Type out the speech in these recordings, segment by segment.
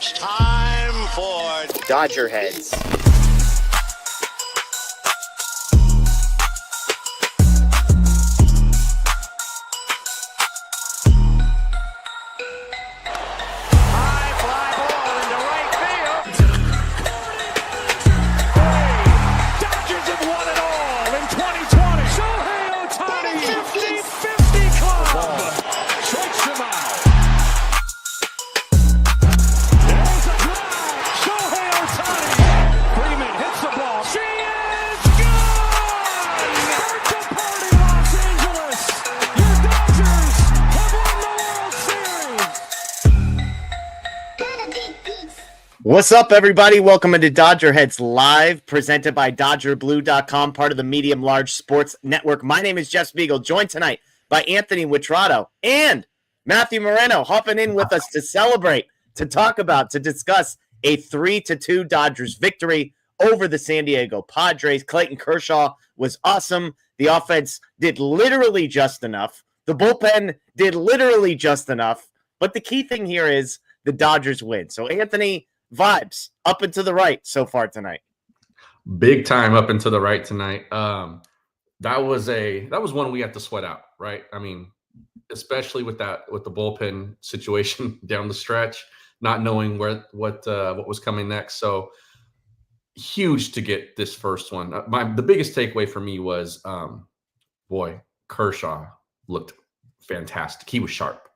It's time for DodgerHeads. What's up, everybody? Welcome into DodgerHeads Live, presented by DodgerBlue.com, part of the Medium Large Sports Network. My name is Jeff Spiegel, joined tonight by Anthony Witrado and Matthew Moreno, hopping in with us to celebrate, to talk about, to discuss a 3-2 Dodgers victory over the San Diego Padres. Clayton Kershaw was awesome. The offense did literally just enough. The bullpen did literally just enough. But the key thing here is the Dodgers win. So, Anthony, vibes up and to the right so far tonight. Big time up and to the right tonight. That was one we had to sweat out, right? I mean, especially with the bullpen situation down the stretch, not knowing what was coming next. So huge to get this first one. The biggest takeaway for me was, Kershaw looked fantastic. He was sharp.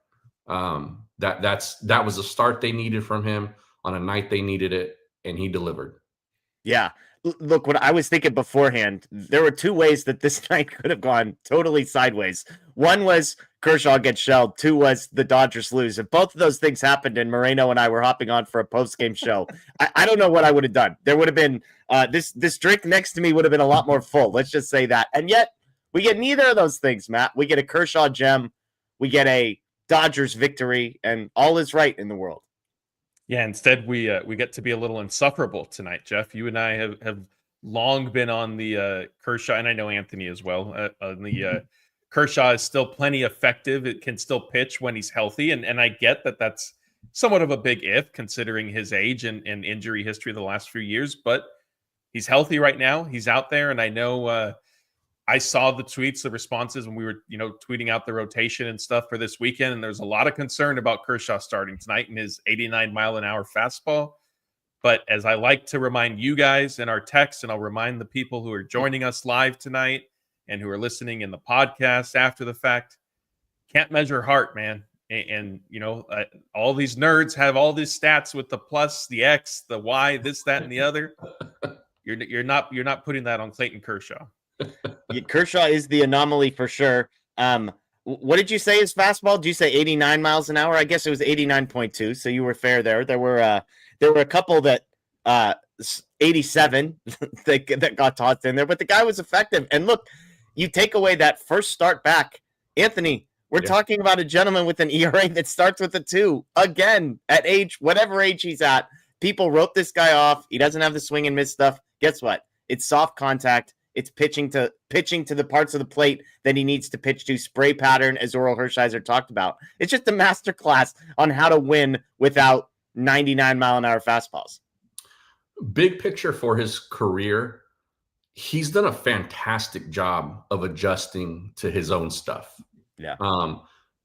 That was the start they needed from him on a night they needed it, and he delivered. Yeah. Look, what I was thinking beforehand, there were two ways that this night could have gone totally sideways. One was Kershaw gets shelled. Two was the Dodgers lose. If both of those things happened and Moreno and I were hopping on for a post-game show, I don't know what I would have done. There would have been this drink next to me would have been a lot more full. Let's just say that. And yet, we get neither of those things, Matt. We get a Kershaw gem. We get a Dodgers victory, and all is right in the world. Yeah, instead we get to be a little insufferable tonight, Jeff. You and I have long been on the Kershaw, and I know Anthony as well. Kershaw is still plenty effective. It can still pitch when he's healthy, and I get that that's somewhat of a big if considering his age and injury history the last few years. But he's healthy right now. He's out there, and I know I saw the tweets, the responses when we were, tweeting out the rotation and stuff for this weekend. And there's a lot of concern about Kershaw starting tonight in his 89-mile-an-hour fastball. But as I like to remind you guys in our text, and I'll remind the people who are joining us live tonight and who are listening in the podcast after the fact, can't measure heart, man. And all these nerds have all these stats with the plus, the X, the Y, this, that, and the other. You're not putting that on Clayton Kershaw. Kershaw is the anomaly for sure. What did you say his fastball? Did you say 89 miles an hour? I guess it was 89.2. So you were fair there. There were a couple that 87 that got tossed in there, but the guy was effective. And look, you take away that first start back, Anthony. We're talking about a gentleman with an ERA that starts with a 2 again at whatever age he's at. People wrote this guy off. He doesn't have the swing and miss stuff. Guess what? It's soft contact. It's pitching to the parts of the plate that he needs to pitch to, spray pattern, as Oral Hershiser talked about. It's just a masterclass on how to win without 99-mile-an-hour fastballs. Big picture for his career, he's done a fantastic job of adjusting to his own stuff. Yeah.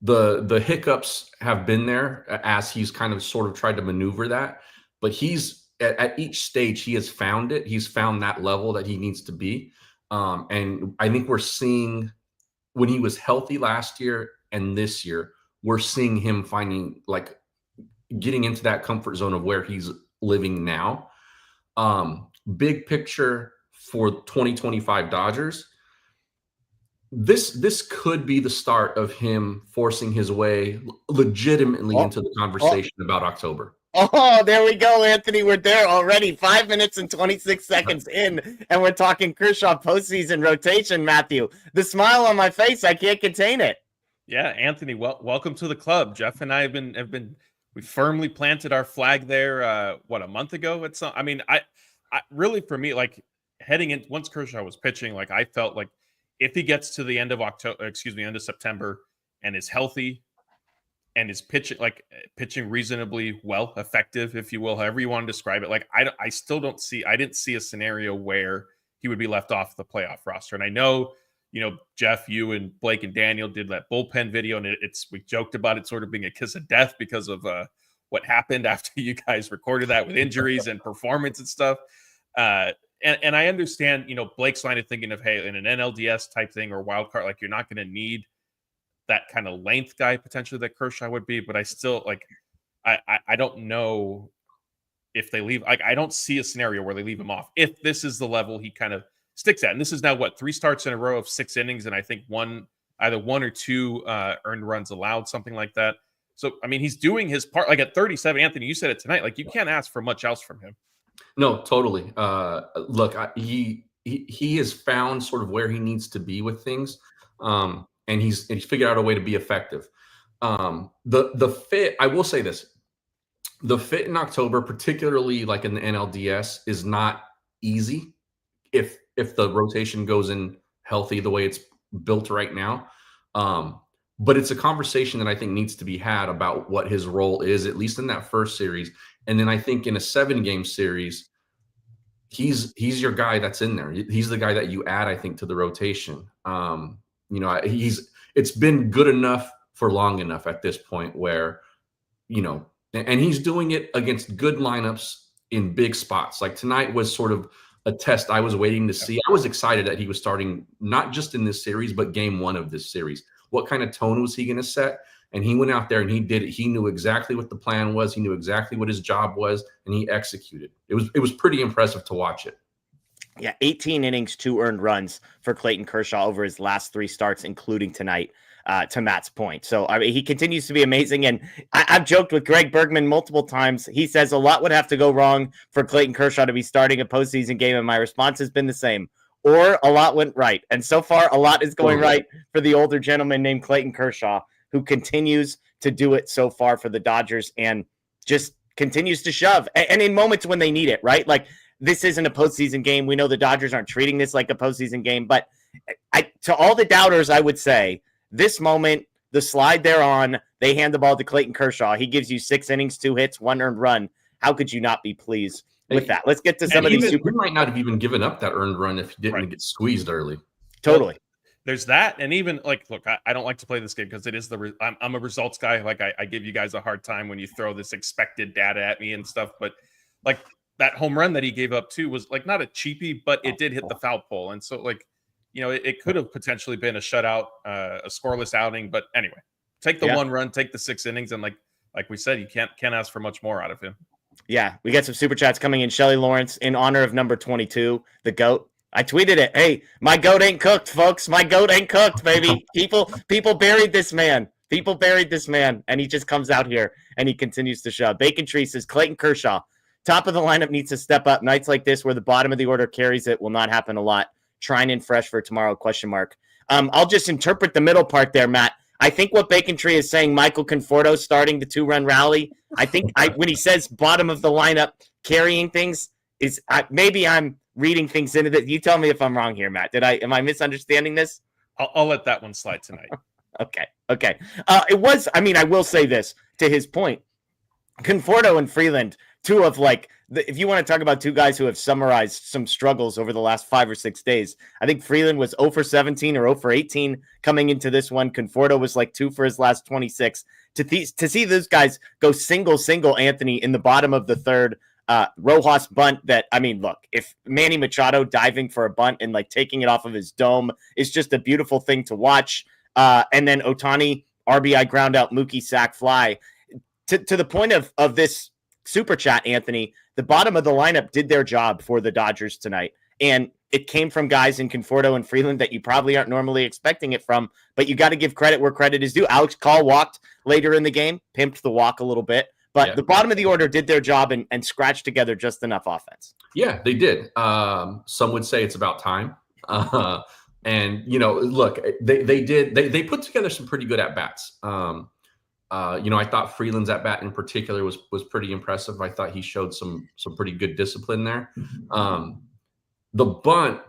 The hiccups have been there as he's kind of sort of tried to maneuver that, but he's at each stage he has found it. He's found that level that he needs to be. And I think we're seeing when he was healthy last year and this year, we're seeing him getting into that comfort zone of where he's living now. Big picture for 2025 Dodgers. This could be the start of him forcing his way legitimately into the conversation about October. Oh, there we go, Anthony. We're there already. 5 minutes and 26 seconds in, and we're talking Kershaw postseason rotation, Matthew. The smile on my face, I can't contain it. Yeah, Anthony, welcome to the club. Jeff and I we firmly planted our flag there, a month ago? I really, for me, heading in, once Kershaw was pitching, I felt like if he gets to the end of end of September and is healthy and is pitching reasonably well, effective, if you will, however you want to describe it. Like I didn't see a scenario where he would be left off the playoff roster. And I know, Jeff, you and Blake and Daniel did that bullpen video, and we joked about it sort of being a kiss of death because of what happened after you guys recorded that with injuries and performance and stuff. And I understand, Blake's line of thinking of, hey, in an NLDS type thing or wild card, like you're not going to need that kind of length guy potentially that Kershaw would be, but I still I don't know if they leave. Like I don't see a scenario where they leave him off if this is the level he kind of sticks at. And this is now 3 starts in a row of 6 innings, and I think either one or two earned runs allowed, something like that. So I mean, he's doing his part. Like at 37, Anthony, you said it tonight. Like you can't ask for much else from him. No, totally. Look, he has found sort of where he needs to be with things. And he's figured out a way to be effective. The fit, I will say this, the fit in October, particularly like in the NLDS, is not easy if the rotation goes in healthy the way it's built right now. But it's a conversation that I think needs to be had about what his role is, at least in that first series. And then I think in a 7-game series, he's your guy that's in there. He's the guy that you add, I think, to the rotation. It's been good enough for long enough at this point where, and he's doing it against good lineups in big spots. Like tonight was sort of a test I was waiting to see. I was excited that he was starting not just in this series, but game 1 of this series. What kind of tone was he going to set? And he went out there and he did it. He knew exactly what the plan was. He knew exactly what his job was, and he executed. It was pretty impressive to watch it. Yeah, 18 innings, 2 earned runs for Clayton Kershaw over his last 3 starts, including tonight, to Matt's point. So, I mean, he continues to be amazing. And I've joked with Greg Bergman multiple times. He says a lot would have to go wrong for Clayton Kershaw to be starting a postseason game, and my response has been the same. Or a lot went right. And so far, a lot is going right for the older gentleman named Clayton Kershaw, who continues to do it so far for the Dodgers and just continues to shove. And in moments when they need it, right? Like, this isn't a postseason game. We know the Dodgers aren't treating this like a postseason game, but to all the doubters, I would say this moment, the slide they're on, they hand the ball to Clayton Kershaw. He gives you 6 innings, 2 hits, 1 earned run. How could you not be pleased with that? Let's get to some of these. We might not have even given up that earned run if he didn't get squeezed early. Totally. There's that. And even look, I don't like to play this game because it is I'm a results guy. Like I give you guys a hard time when you throw this expected data at me and stuff, but like, that home run that he gave up too was like not a cheapie, but it did hit the foul pole. And so it could have potentially been a shutout, a scoreless outing. But anyway, take the 1 run, take the 6 innings. And like we said, you can't ask for much more out of him. Yeah. We got some super chats coming in. Shelly Lawrence, in honor of number 22, the GOAT. I tweeted it. Hey, my goat ain't cooked, folks. My goat ain't cooked, baby. People buried this man. People buried this man. And he just comes out here and he continues to shove. Bacon Tree says Clayton Kershaw, top of the lineup, needs to step up. Nights like this where the bottom of the order carries it will not happen a lot. Trying in fresh for tomorrow, ? I'll just interpret the middle part there, Matt. I think what Bacon Tree is saying, Michael Conforto starting the 2-run rally, I think when he says bottom of the lineup carrying things, is maybe I'm reading things into that. You tell me if I'm wrong here, Matt. Am I misunderstanding this? I'll let that one slide tonight. Okay. It was, I will say this to his point. Conforto and Freeland, two of if you want to talk about two guys who have summarized some struggles over the last 5 or 6 days, I think Freeland was 0 for 17 or 0 for 18 coming into this one. Conforto was 2 for his last 26. To see those guys go single, Anthony, in the bottom of the third, Rojas bunt look, if Manny Machado diving for a bunt and taking it off of his dome is just a beautiful thing to watch. And then Ohtani, RBI ground out, Mookie sack fly. To the point of this super chat, Anthony, the bottom of the lineup did their job for the Dodgers tonight. And it came from guys in Conforto and Freeland that you probably aren't normally expecting it from, but you got to give credit where credit is due. Alex Call walked later in the game, pimped the walk a little bit, but the bottom of the order did their job and scratched together just enough offense. Yeah, they did. Some would say it's about time. And, look, they put together some pretty good at-bats. I thought Freeland's at bat in particular was pretty impressive. I thought he showed some pretty good discipline there. The bunt,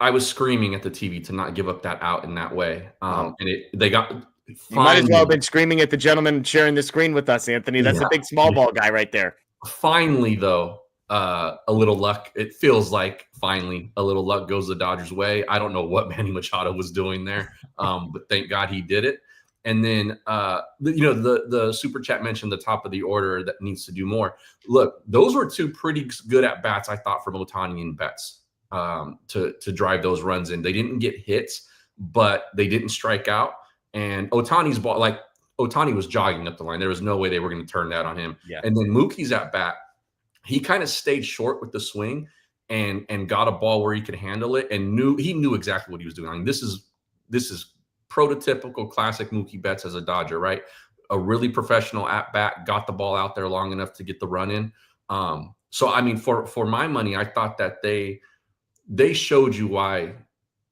I was screaming at the TV to not give up that out in that way. And they got You might as well have been screaming at the gentleman sharing the screen with us, Anthony. That's a big small ball guy right there. Finally, though, a little luck. It feels like finally a little luck goes the Dodgers' way. I don't know what Manny Machado was doing there, but thank God he did it. And then, the super chat mentioned the top of the order that needs to do more. Look, those were two pretty good at bats, I thought, from Ohtani and Betts to drive those runs in. They didn't get hits, but they didn't strike out. And Ohtani's ball, like Ohtani was jogging up the line. There was no way they were going to turn that on him. Yeah. And then Mookie's at bat, he kind of stayed short with the swing and got a ball where he could handle it and knew exactly what he was doing. I mean, this is prototypical classic Mookie Betts as a Dodger, right? A really professional at bat, got the ball out there long enough to get the run in. So I mean, for my money, I thought that they showed you why,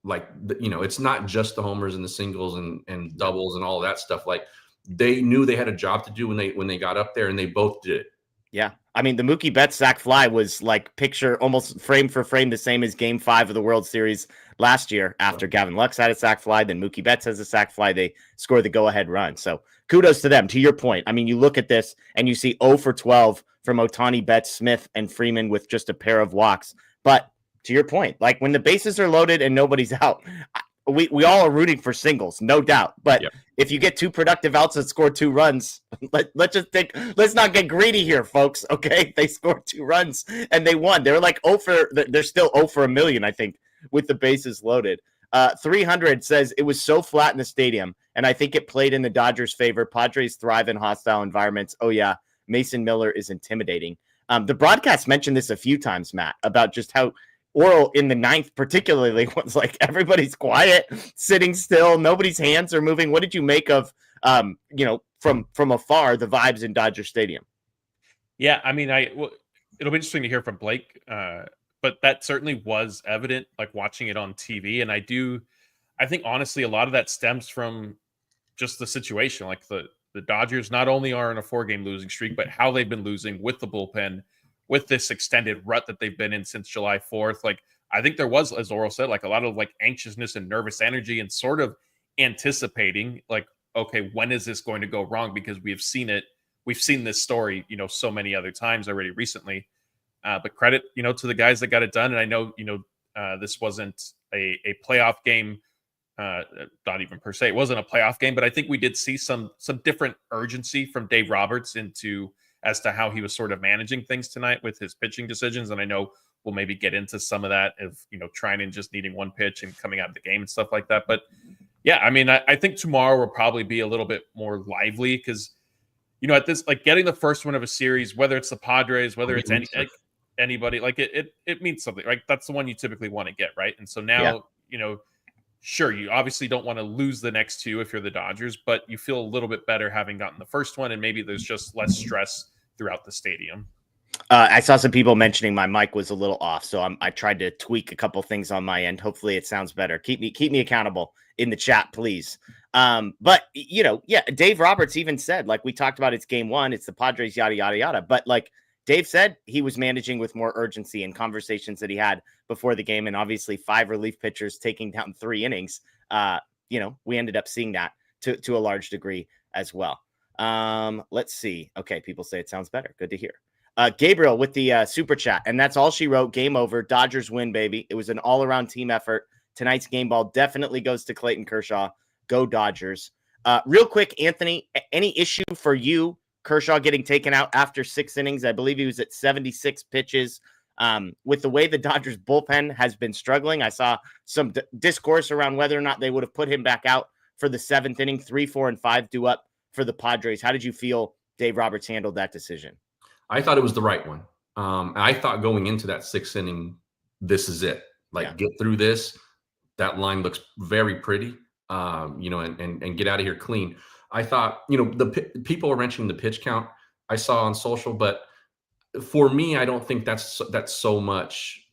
like, it's not just the homers and the singles and doubles and all of that stuff. Like, they knew they had a job to do when they got up there, and they both did it. Yeah. I mean, the Mookie Betts sac fly was like picture almost frame for frame the same as Game 5 of the World Series last year after Gavin Lux had a sac fly. Then Mookie Betts has a sac fly. They score the go-ahead run. So kudos to them. To your point, I mean, you look at this and you see 0 for 12 from Ohtani, Betts, Smith, and Freeman with just a pair of walks. But to your point, like when the bases are loaded and nobody's out, we all are rooting for singles, no doubt. But if you get two productive outs that score 2 runs, let's not get greedy here, folks. Okay, they scored 2 runs and they won. They're like they're still 0 for a million, I think, with the bases loaded. 300 says it was so flat in the stadium, and I think it played in the Dodgers' favor. Padres thrive in hostile environments. Oh yeah, Mason Miller is intimidating. The broadcast mentioned this a few times, Matt, about just how Oral in the 9th particularly was like everybody's quiet, sitting still, nobody's hands are moving. What did you make of from afar the vibes in Dodger Stadium? Yeah, I mean, it'll be interesting to hear from Blake, but that certainly was evident, like watching it on TV. And I think honestly, a lot of that stems from just the situation. Like the Dodgers not only are in a 4-game losing streak, but how they've been losing with the bullpen, with this extended rut that they've been in since July 4th. Like, I think there was, as Oral said, like a lot of like anxiousness and nervous energy and sort of anticipating like, okay, when is this going to go wrong? Because we've seen this story, so many other times already recently. But credit, to the guys that got it done. And I know, this wasn't a playoff game, not even per se. It wasn't a playoff game, but I think we did see some different urgency from Dave Roberts as to how he was sort of managing things tonight with his pitching decisions. And I know we'll maybe get into some of that of, trying and just needing one pitch and coming out of the game and stuff like that. But yeah, I mean, I think tomorrow will probably be a little bit more lively because, at this, like getting the first one of a series, whether it's the Padres, whether it's anybody, like it means something, right? That's the one you typically want to get, right? And so now, sure, you obviously don't want to lose the next 2 if you're the Dodgers, but you feel a little bit better having gotten the first one, and maybe there's just less stress throughout the stadium. I saw some people mentioning my mic was a little off, so I tried to tweak a couple things on my end. Hopefully it sounds better. Keep me accountable in the chat, please. But Dave Roberts even said, like we talked about, it's game 1, it's the Padres, yada, yada, yada. But like Dave said, he was managing with more urgency in conversations that he had before the game. And obviously 5 relief pitchers taking down 3 innings. We ended up seeing that to a large degree as well. Let's see. Okay, people say it sounds better. Good to hear. Gabriel with the super chat, and that's all she wrote. Game over. Dodgers win, baby. It was an all-around team effort. Tonight's game ball definitely goes to Clayton Kershaw. Go Dodgers. Real quick, Anthony, any issue for you, Kershaw getting taken out after 6 innings? I believe he was at 76 pitches. With the way the Dodgers bullpen has been struggling, I saw some discourse around whether or not they would have put him back out for the 7th inning. 3, 4, and 5 due up for the Padres. How did you feel Dave Roberts handled that decision? I thought it was the right one. And I thought going into that 6th inning, this is it. Get through this. That line looks very pretty, and get out of here clean. I thought, the people were mentioning the pitch count I saw on social, but for me, I don't think that's so much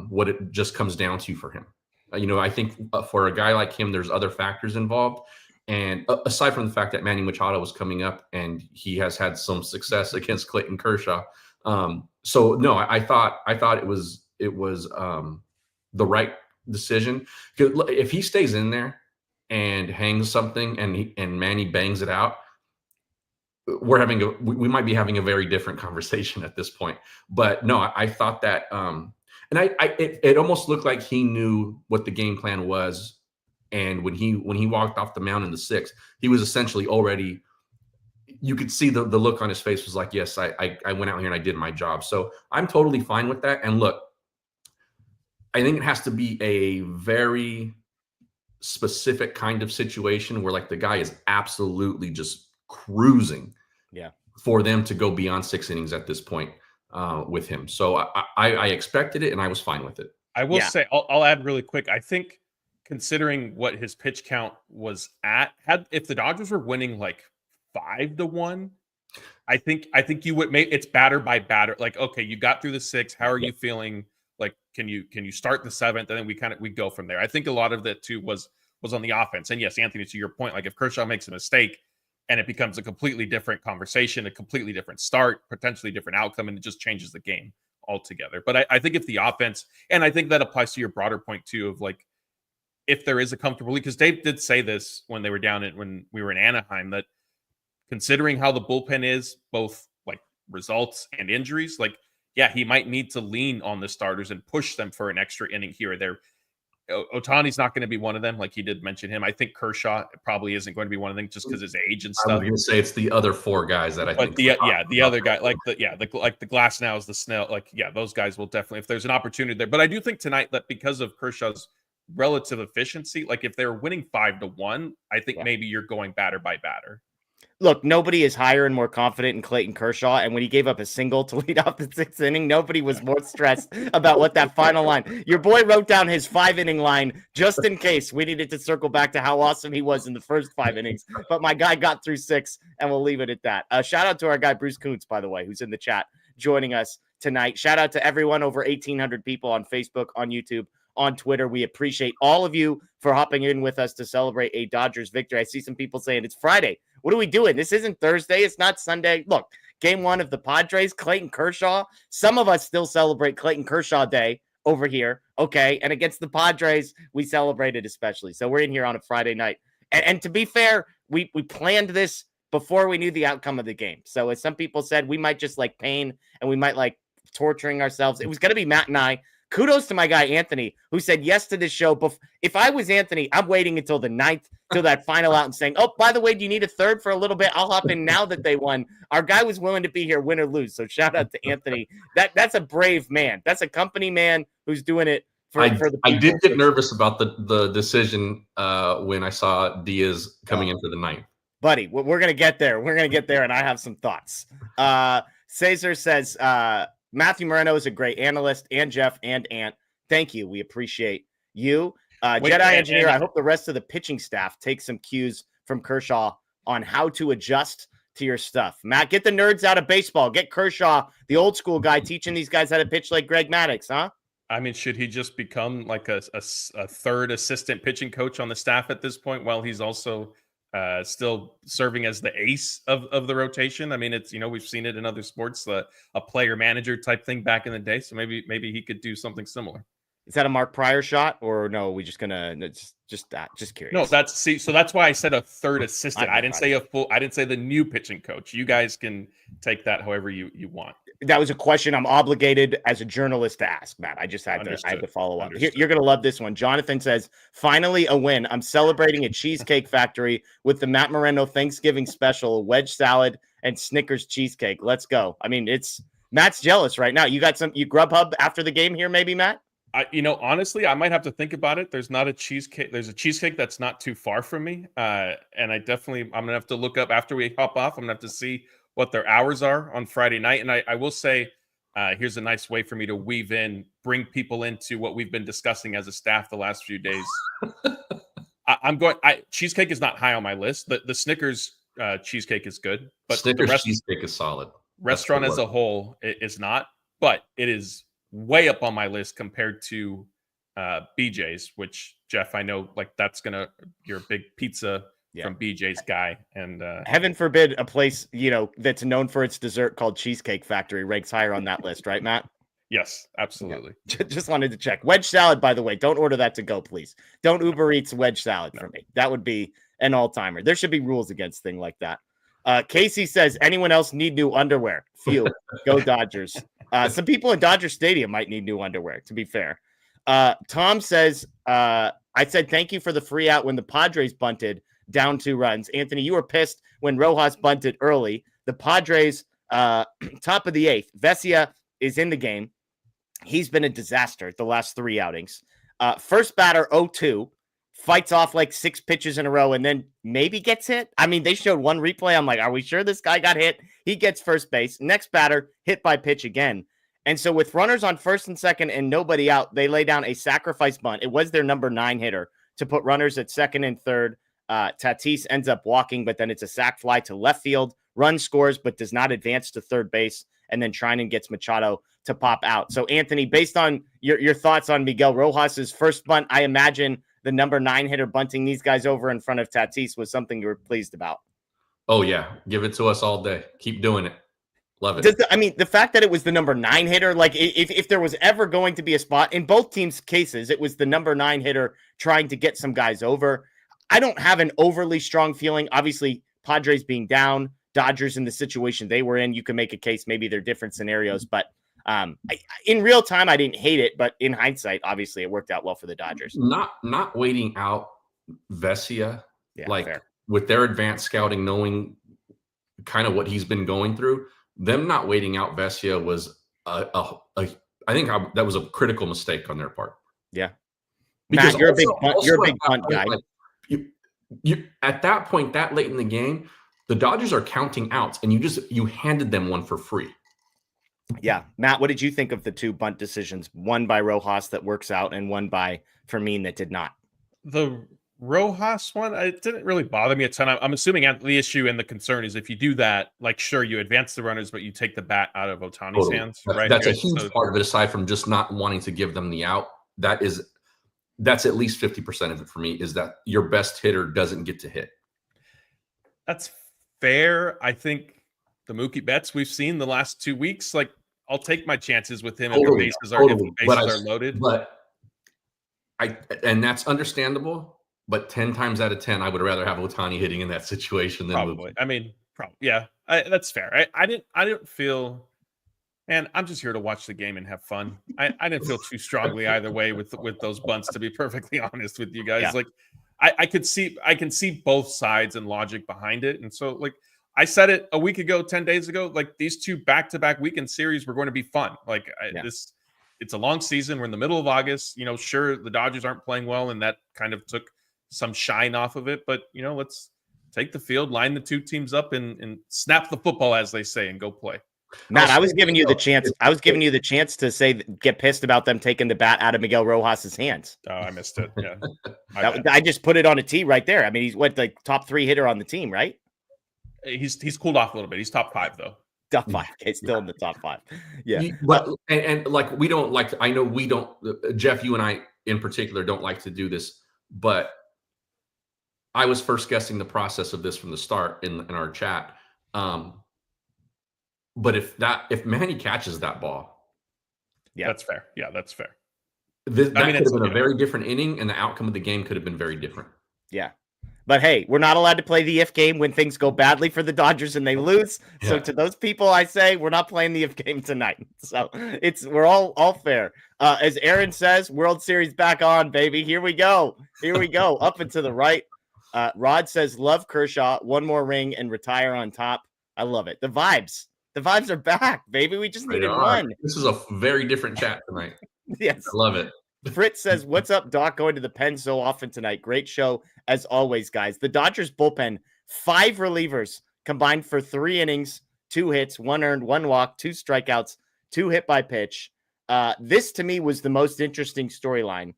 what it just comes down to for him. I think for a guy like him, there's other factors involved. And aside from the fact that Manny Machado was coming up and he has had some success against Clayton Kershaw. So no, I thought it was the right decision. If he stays in there and hangs something and Manny bangs it out, we might be having a very different conversation at this point. But no, I thought that, and it almost looked like he knew what the game plan was. And when he walked off the mound in the sixth, he was essentially already, you could see the look on his face was like, yes, I went out here and I did my job. So I'm totally fine with that. And look, I think it has to be a very specific kind of situation where like the guy is absolutely just cruising for them to go beyond 6 innings at this point with him. So I expected it and I was fine with it. I will say, I'll add really quick. I think considering what his pitch count was at, if the Dodgers were winning like 5-1, I think you would make it's batter by batter. Like, okay, you got through the 6. How are you feeling? Like, can you start the 7th? And then we go from there. I think a lot of that too was on the offense. And yes, Anthony, to your point, like if Kershaw makes a mistake and it becomes a completely different conversation, a completely different start, potentially different outcome, and it just changes the game altogether. But I think if the offense, and I think that applies to your broader point too, of like, if there is a comfortable lead, because Dave did say this when they were when we were in Anaheim, that considering how the bullpen is, both like results and injuries, like, yeah, he might need to lean on the starters and push them for an extra inning here or there. Ohtani's not going to be one of them. Like he did mention him. I think Kershaw probably isn't going to be one of them just because his age and stuff. I was going to say it's the other 4 guys that I think. The other guy, like the Glass now is the Snell. Like, yeah, those guys will definitely, if there's an opportunity there. But I do think tonight that because of Kershaw's relative efficiency, like if they're winning 5-1, I think maybe you're going batter by batter. Look, nobody is higher and more confident in Clayton Kershaw. And when he gave up a single to lead off the 6th inning, nobody was more stressed about what that final line. Your boy wrote down his 5-inning line just in case we needed to circle back to how awesome he was in the first 5 innings. But my guy got through 6, and we'll leave it at that. Shout out to our guy, Bruce Kuntz, by the way, who's in the chat joining us tonight. Shout out to everyone, over 1,800 people on Facebook, on YouTube, on Twitter. We appreciate all of you for hopping in with us to celebrate a Dodgers victory. I see some people saying it's Friday. What are we doing? This isn't Thursday. It's not Sunday. Look, game 1 of the Padres, Clayton Kershaw. Some of us still celebrate Clayton Kershaw Day over here. Okay. And against the Padres, we celebrated especially. So we're in here on a Friday night. And to be fair, we planned this before we knew the outcome of the game. So as some people said, we might just like pain and we might like torturing ourselves. It was going to be Matt and I. Kudos to my guy, Anthony, who said yes to this show. If I was Anthony, I'm waiting until the 9th, till that final out and saying, oh, by the way, do you need a third for a little bit? I'll hop in now that they won. Our guy was willing to be here, win or lose. So shout out to Anthony. That's a brave man. That's a company man who's doing it for the people. I did get nervous about the decision when I saw Diaz coming in for the 9th. Buddy, we're going to get there. We're going to get there, and I have some thoughts. Cesar says, Matthew Moreno is a great analyst, and Jeff and Ant. Thank you. We appreciate you. Jedi Engineer, I hope the rest of the pitching staff takes some cues from Kershaw on how to adjust to your stuff. Matt, get the nerds out of baseball. Get Kershaw, the old school guy, teaching these guys how to pitch like Greg Maddux, huh? I mean, should he just become like a third assistant pitching coach on the staff at this point while he's also still serving as the ace of the rotation? I mean, it's, we've seen it in other sports, a player manager type thing back in the day. So maybe he could do something similar. Is that a Mark Pryor shot, or no? We just gonna just curious. No, so that's why I said a third assistant. I didn't say I didn't say the new pitching coach. You guys can take that however you want. That was a question I'm obligated as a journalist to ask, Matt. I just had to follow up. You're gonna love this one. Jonathan says, finally a win. I'm celebrating at Cheesecake Factory with the Matt Moreno Thanksgiving special, a wedge salad and Snickers cheesecake. Let's go. I mean, Matt's jealous right now. You got you Grubhub after the game here, maybe, Matt? Honestly, I might have to think about it. There's a cheesecake that's not too far from me. And I'm going to have to look up after we hop off. I'm going to have to see what their hours are on Friday night. And I will say, here's a nice way for me to bring people into what we've been discussing as a staff the last few days. Cheesecake is not high on my list. The Snickers cheesecake is good, but Snickers cheesecake is solid. Restaurant as a whole is not, but it is way up on my list compared to BJ's, which, Jeff, I know you're a big pizza from BJ's guy, and heaven forbid a place that's known for its dessert called Cheesecake Factory ranks higher on that list, right, Matt? Yes, absolutely. Just wanted to check. Wedge salad, by the way, don't order that to go, please. Don't Uber Eats wedge salad for me. That would be an all-timer. There should be rules against things like that. Casey says, anyone else need new underwear? Few. Go Dodgers. Some people in Dodger Stadium might need new underwear, to be fair. Tom says, I said thank you for the free out when the Padres bunted down 2 runs. Anthony, you were pissed when Rojas bunted early. The Padres, top of the 8th. Vesia is in the game. He's been a disaster the last 3 outings. First batter, 0-2. Fights off like 6 pitches in a row and then maybe gets hit. I mean, they showed one replay. I'm like, are we sure this guy got hit? He gets first base. Next batter, hit by pitch again. And so with runners on first and second and nobody out, they lay down a sacrifice bunt. It was their number 9 hitter to put runners at second and third. Tatis ends up walking, but then it's a sac fly to left field. Run scores, but does not advance to third base. And then Treinen gets Machado to pop out. So, Anthony, based on your thoughts on Miguel Rojas's first bunt, I imagine the number 9 hitter bunting these guys over in front of Tatis was something you were pleased about. Oh, yeah. Give it to us all day. Keep doing it. Love it. The fact that it was the number 9 hitter, like if there was ever going to be a spot in both teams' cases, it was the number 9 hitter trying to get some guys over. I don't have an overly strong feeling. Obviously, Padres being down, Dodgers in the situation they were in, you can make a case. Maybe they're different scenarios, but in real time, I didn't hate it. But in hindsight, obviously, it worked out well for the Dodgers. Not waiting out Vesia, fair. With their advanced scouting, knowing kind of what he's been going through. Them not waiting out Vesia was I think that was a critical mistake on their part. Yeah, because Matt, you're a big bunt guy. Like, you at that point, that late in the game, the Dodgers are counting outs, and you handed them one for free. Yeah, Matt, what did you think of the 2 bunt decisions? One by Rojas that works out, and one by Fermin that did not. The Rojas one, it didn't really bother me a ton. I'm assuming the issue and the concern is if you do that, like, sure, you advance the runners, but you take the bat out of Ohtani's hands, right? That's a huge part of it, aside from just not wanting to give them the out. That's at least 50% of it for me, is that your best hitter doesn't get to hit. That's fair. I think the Mookie Betts we've seen the last 2 weeks, like, I'll take my chances with him if the bases are loaded. And that's understandable. But 10 times out of 10, I would rather have Ohtani hitting in that situation than probably. Mookie. I mean, probably. Yeah, that's fair. I didn't feel, and I'm just here to watch the game and have fun. I didn't feel too strongly either way with those bunts, to be perfectly honest with you guys. Yeah. Like, I can see both sides and logic behind it. And so, like, I said it a week ago, 10 days ago, like, these 2 back-to-back weekend series were going to be fun. Like, it's a long season. We're in the middle of August. You know, sure, the Dodgers aren't playing well, and that kind of took some shine off of it, but let's take the field, line the 2 teams up, and snap the football, as they say, and go play. Matt, I was giving you the chance. I was giving you the chance to say, get pissed about them taking the bat out of Miguel Rojas's hands. Oh, I missed it. Yeah, I just put it on a tee right there. I mean, he's the top 3 hitter on the team, right? He's cooled off a little bit. He's top 5 though. Top 5. Okay, still in the top 5. Yeah, but and like, we don't like. I know we don't. Jeff, you and I in particular don't like to do this, but I was first guessing the process of this from the start in our chat. But if Manny catches that ball, yeah, that's fair. Yeah, that's fair. That could have been a very different inning, and the outcome of the game could have been very different. Yeah. But hey, we're not allowed to play the if game when things go badly for the Dodgers and they lose. Yeah. So to those people, I say we're not playing the if game tonight. So we're all fair. As Aaron says, World Series back on, baby. Here we go. Up and to the right. Rod says, love Kershaw. One more ring and retire on top. I love it. The vibes are back, baby. We just needed one. This is a very different chat tonight. Yes. I love it. Fritz says, what's up, Doc? Going to the pen so often tonight. Great show as always, guys. The Dodgers bullpen, 5 relievers combined for 3 innings, 2 hits, 1 earned, 1 walk, 2 strikeouts, 2 hit by pitch. This to me was the most interesting storyline.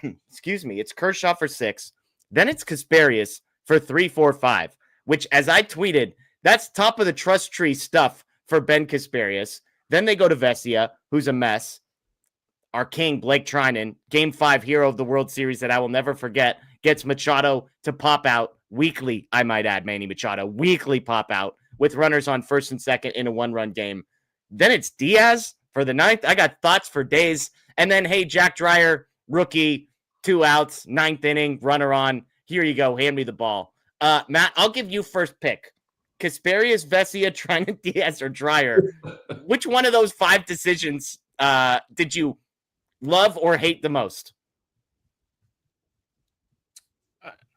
Excuse me. It's Kershaw for 6. Then it's Kasparius for 3, 4, 5, which, as I tweeted, that's top of the trust tree stuff for Ben Kasparius. Then they go to Vesia, who's a mess. Our king, Blake Treinen, Game 5 hero of the World Series that I will never forget, gets Machado to pop out weekly. I might add, Manny Machado, weekly pop out with runners on first and second in a 1-run game. Then it's Diaz for for the ninth. I got thoughts for days. And then, hey, Jack Dreyer, rookie, 2 outs, 9th inning, runner on. Here you go. Hand me the ball. Matt, I'll give you first pick. Kasperius, Vesia, Trinan, Diaz, or Dreyer. Which one of those 5 decisions did you love or hate the most?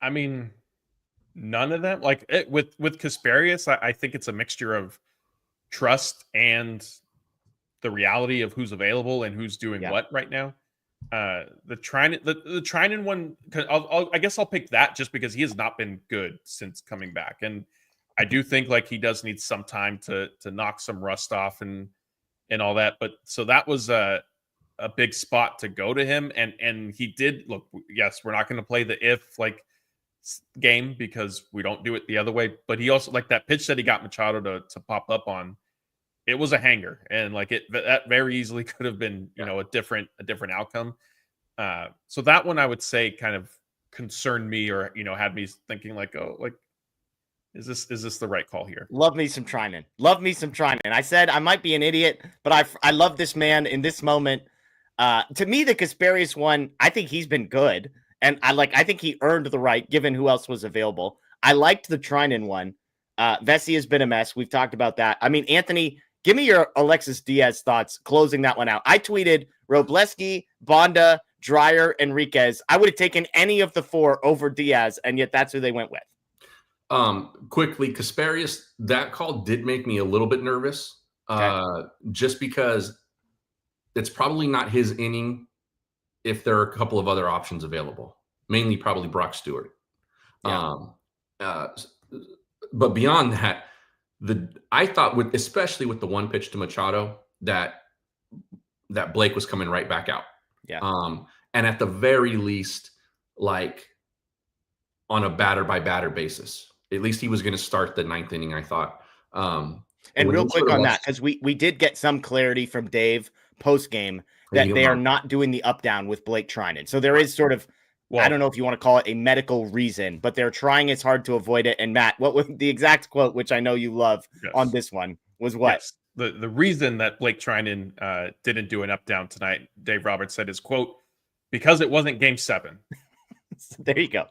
I mean, none of them. Like with Kasperius, I think it's a mixture of trust and the reality of who's available and who's doing what right now. The Trinan one, I guess I'll pick that just because he has not been good since coming back, and I do think like he does need some time to knock some rust off and all that. But so that was a big spot to go to him, and he did look. Yes, we're not going to play the if like game because we don't do it the other way. But he also like that pitch that he got Machado to pop up on. It was a hanger, and like that very easily could have been, a different outcome. So that one I would say kind of concerned me, or had me thinking like, oh, like is this the right call here? Love me some Trinan. I said I might be an idiot, but I love this man in this moment. To me, the Kasperius one, I think he's been good, and I think he earned the right given who else was available. I liked the Trinan one. Vesey has been a mess. We've talked about that. I mean, Anthony, give me your Alexis Diaz thoughts closing that one out. I tweeted Robleski, Bonda, Dreyer, Enriquez. I would have taken any of the 4 over Diaz, and yet that's who they went with. Quickly, Kasperius, that call did make me a little bit nervous, just because it's probably not his inning if there are a couple of other options available, mainly probably Brock Stewart. Yeah. But beyond that, I thought especially with the one pitch to Machado that Blake was coming right back out. Yeah. And at the very least, like on a batter by batter basis, at least he was going to start the 9th inning, I thought. And real quick on that, because we did get some clarity from Dave post game that they are not doing the up down with Blake Trinan. So there is sort of, I don't know if you want to call it a medical reason, but they're trying as hard to avoid it. And Matt, what was the exact quote, which I know you love on this one, was what? Yes. The reason that Blake Trinan didn't do an up down tonight, Dave Roberts said, is quote, because it wasn't game 7. There you go.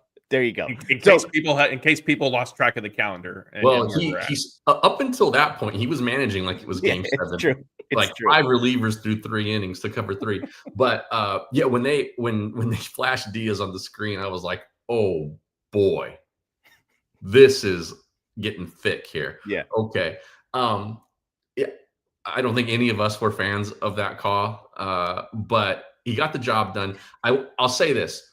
In case people lost track of the calendar. He's up until that point, he was managing like it was game 7. It's true. It's true. 5 relievers through 3 innings to cover 3. But when they flashed Diaz on the screen, I was like, oh boy, this is getting thick here. Yeah. Okay. I don't think any of us were fans of that call, but he got the job done. I'll say this.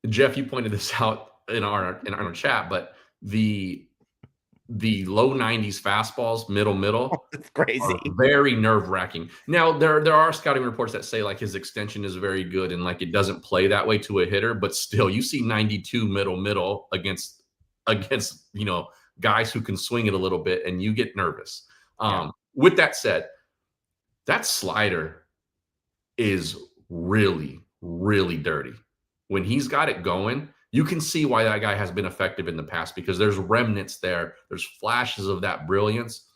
Jeff, you pointed this out in our chat, but the low 90s fastballs, middle, it's crazy, are very nerve-wracking. Now there are scouting reports that say like his extension is very good and like it doesn't play that way to a hitter, but still you see 92 middle against guys who can swing it a little bit and you get nervous. With that said, that slider is really, really dirty. When he's got it going, you can see why that guy has been effective in the past because there's remnants there. There's flashes of that brilliance.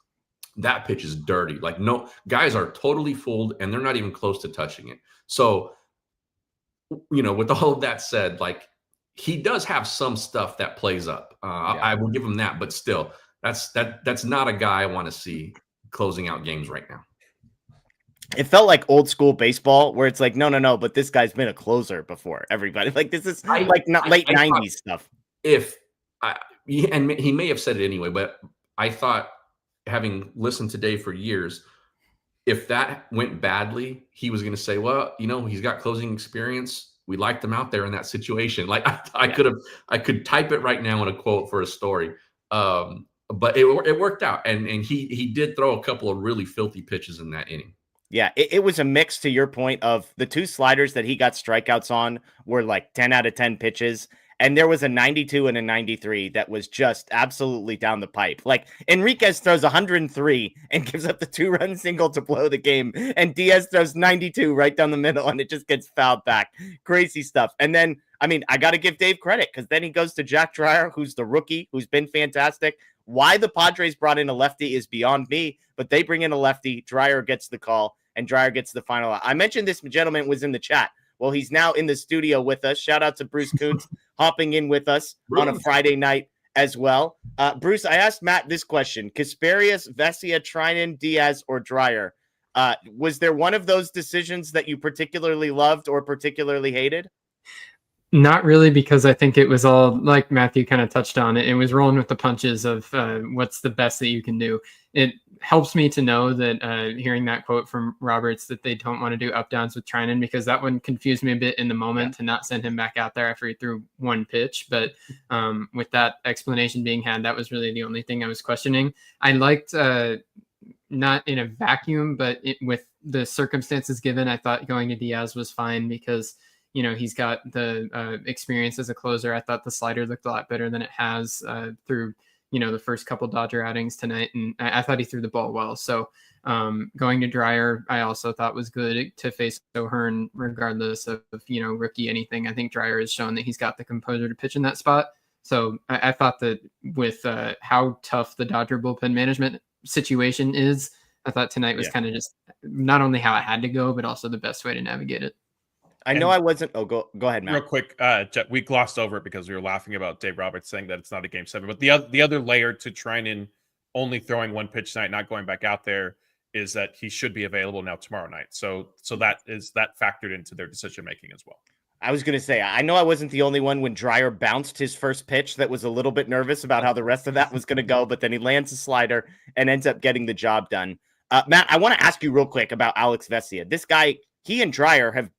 That pitch is dirty. Like, no, guys are totally fooled and they're not even close to touching it. So, with all of that said, like, he does have some stuff that plays up. I will give him that, but still, that's not a guy I want to see closing out games right now. It felt like old school baseball where it's like, no, but this guy's been a closer before everybody. Like this is late 90s stuff. And he may have said it anyway, but I thought, having listened to Dave for years, if that went badly, he was going to say, well, he's got closing experience. We liked him out there in that situation. Like I could type it right now in a quote for a story. But it worked out. And he did throw a couple of really filthy pitches in that inning. Yeah, it was a mix, to your point, of the 2 sliders that he got strikeouts on were like 10 out of 10 pitches. And there was a 92 and a 93 that was just absolutely down the pipe. Like Enriquez throws 103 and gives up the 2-run single to blow the game. And Diaz throws 92 right down the middle and it just gets fouled back. Crazy stuff. And then, I got to give Dave credit because then he goes to Jack Dreyer, who's the rookie, who's been fantastic. Why the Padres brought in a lefty is beyond me, but they bring in a lefty. Dreyer gets the call, and Dreyer gets the final out. I mentioned this gentleman was in the chat. Well, he's now in the studio with us. Shout out to Bruce Kuntz hopping in with us on a Friday night as well. Bruce, I asked Matt this question: Kasperius, Vesia, Treinen, Diaz, or Dreyer? Was there one of those decisions that you particularly loved or particularly hated? Not really, because I think it was all, like Matthew kind of touched on it, it was rolling with the punches of what's the best that you can do. It helps me to know that hearing that quote from Roberts that they don't want to do up downs with Treinen, because that one confused me a bit in the moment to not send him back out there after he threw one pitch. But with that explanation being had, that was really the only thing I was questioning. I liked not in a vacuum, but with the circumstances given, I thought going to Diaz was fine because he's got the experience as a closer. I thought the slider looked a lot better than it has through, the first couple Dodger outings tonight. And I thought he threw the ball well. So going to Dreyer, I also thought was good to face O'Hearn, regardless of, rookie anything. I think Dreyer has shown that he's got the composure to pitch in that spot. So I thought that with how tough the Dodger bullpen management situation is, I thought tonight was kind of just not only how it had to go, but also the best way to navigate it. I know I wasn't. Oh, go ahead, Matt. Real quick, Jeff, we glossed over it because we were laughing about Dave Roberts saying that it's not a game 7. But the other layer to Treinen only throwing one pitch tonight, not going back out there, is that he should be available now tomorrow night. So that factored into their decision making as well. I was going to say, I know I wasn't the only one when Dreyer bounced his first pitch that was a little bit nervous about how the rest of that was going to go, but then he lands a slider and ends up getting the job done. Matt, I want to ask you real quick about Alex Vesia. This guy, he and Dreyer have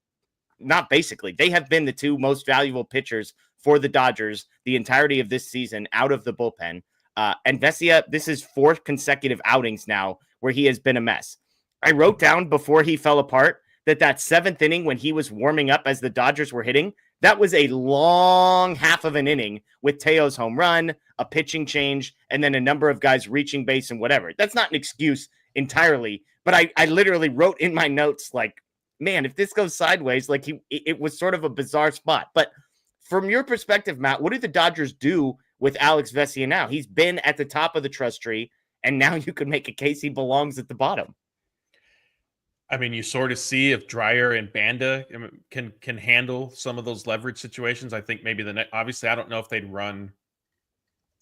they have been the two most valuable pitchers for the Dodgers the entirety of this season out of the bullpen. And Vesia, this is 4 consecutive outings now where he has been a mess. I wrote down before he fell apart that 7th inning when he was warming up as the Dodgers were hitting, that was a long half of an inning with Teo's home run, a pitching change, and then a number of guys reaching base and whatever. That's not an excuse entirely, but I literally wrote in my notes, like, man, if this goes sideways, like it was sort of a bizarre spot. But from your perspective, Matt, what do the Dodgers do with Alex Vesia now? He's been at the top of the trust tree, and now you could make a case he belongs at the bottom. I mean, you sort of see if Dreyer and Banda can handle some of those leverage situations. I think maybe obviously I don't know if they'd run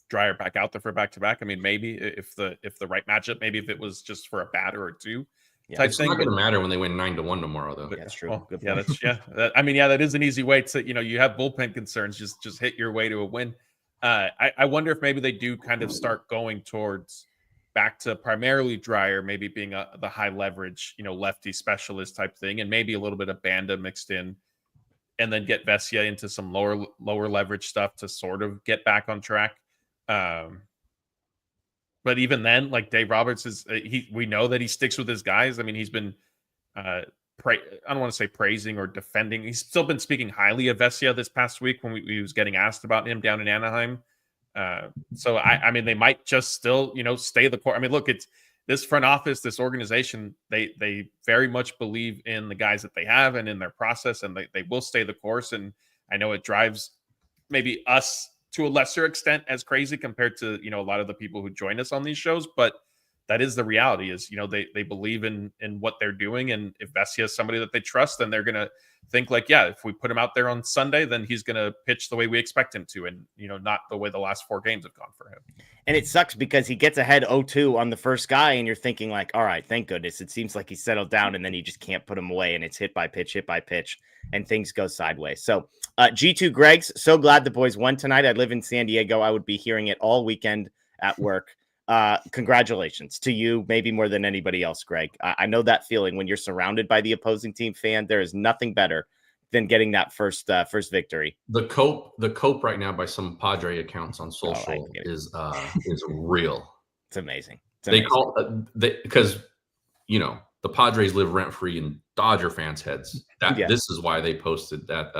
Dreyer back out there for back-to-back. I mean, maybe if the right matchup, maybe if it was just for a batter or two. It's not going to matter when they win 9-1 tomorrow, though. Yeah, that's true. Well, that is an easy way to, you have bullpen concerns, just hit your way to a win. I wonder if maybe they do kind of start going towards back to primarily Dreyer, maybe being the high leverage, lefty specialist type thing, and maybe a little bit of Banda mixed in, and then get Vesia into some lower leverage stuff to sort of get back on track. But even then, like Dave Roberts we know that he sticks with his guys. I mean, he's been, I don't want to say praising or defending. He's still been speaking highly of Vesia this past week when he was getting asked about him down in Anaheim. So I mean, they might just still, stay the course. I mean, look, it's this front office, this organization, they very much believe in the guys that they have and in their process, and they will stay the course. And I know it drives maybe us to a lesser extent as crazy compared to, a lot of the people who join us on these shows, but that is the reality is, they believe in what they're doing. And if Vesia is somebody that they trust, then they're going to think like, yeah, if we put him out there on Sunday, then he's going to pitch the way we expect him to. And, not the way the last 4 games have gone for him. And it sucks because he gets ahead 0-2 on the first guy. And you're thinking like, all right, thank goodness. It seems like he settled down, and then you just can't put him away. And it's hit by pitch, and things go sideways. So G2 Greg's, so glad the boys won tonight. I live in San Diego. I would be hearing it all weekend at work. Congratulations to you, maybe more than anybody else, Greg. I know that feeling when you're surrounded by the opposing team fan. There is nothing better than getting that first victory. The cope right now by some Padre accounts on social is real. It's amazing. They call because the Padres live rent free in Dodger fans' heads. This is why they posted that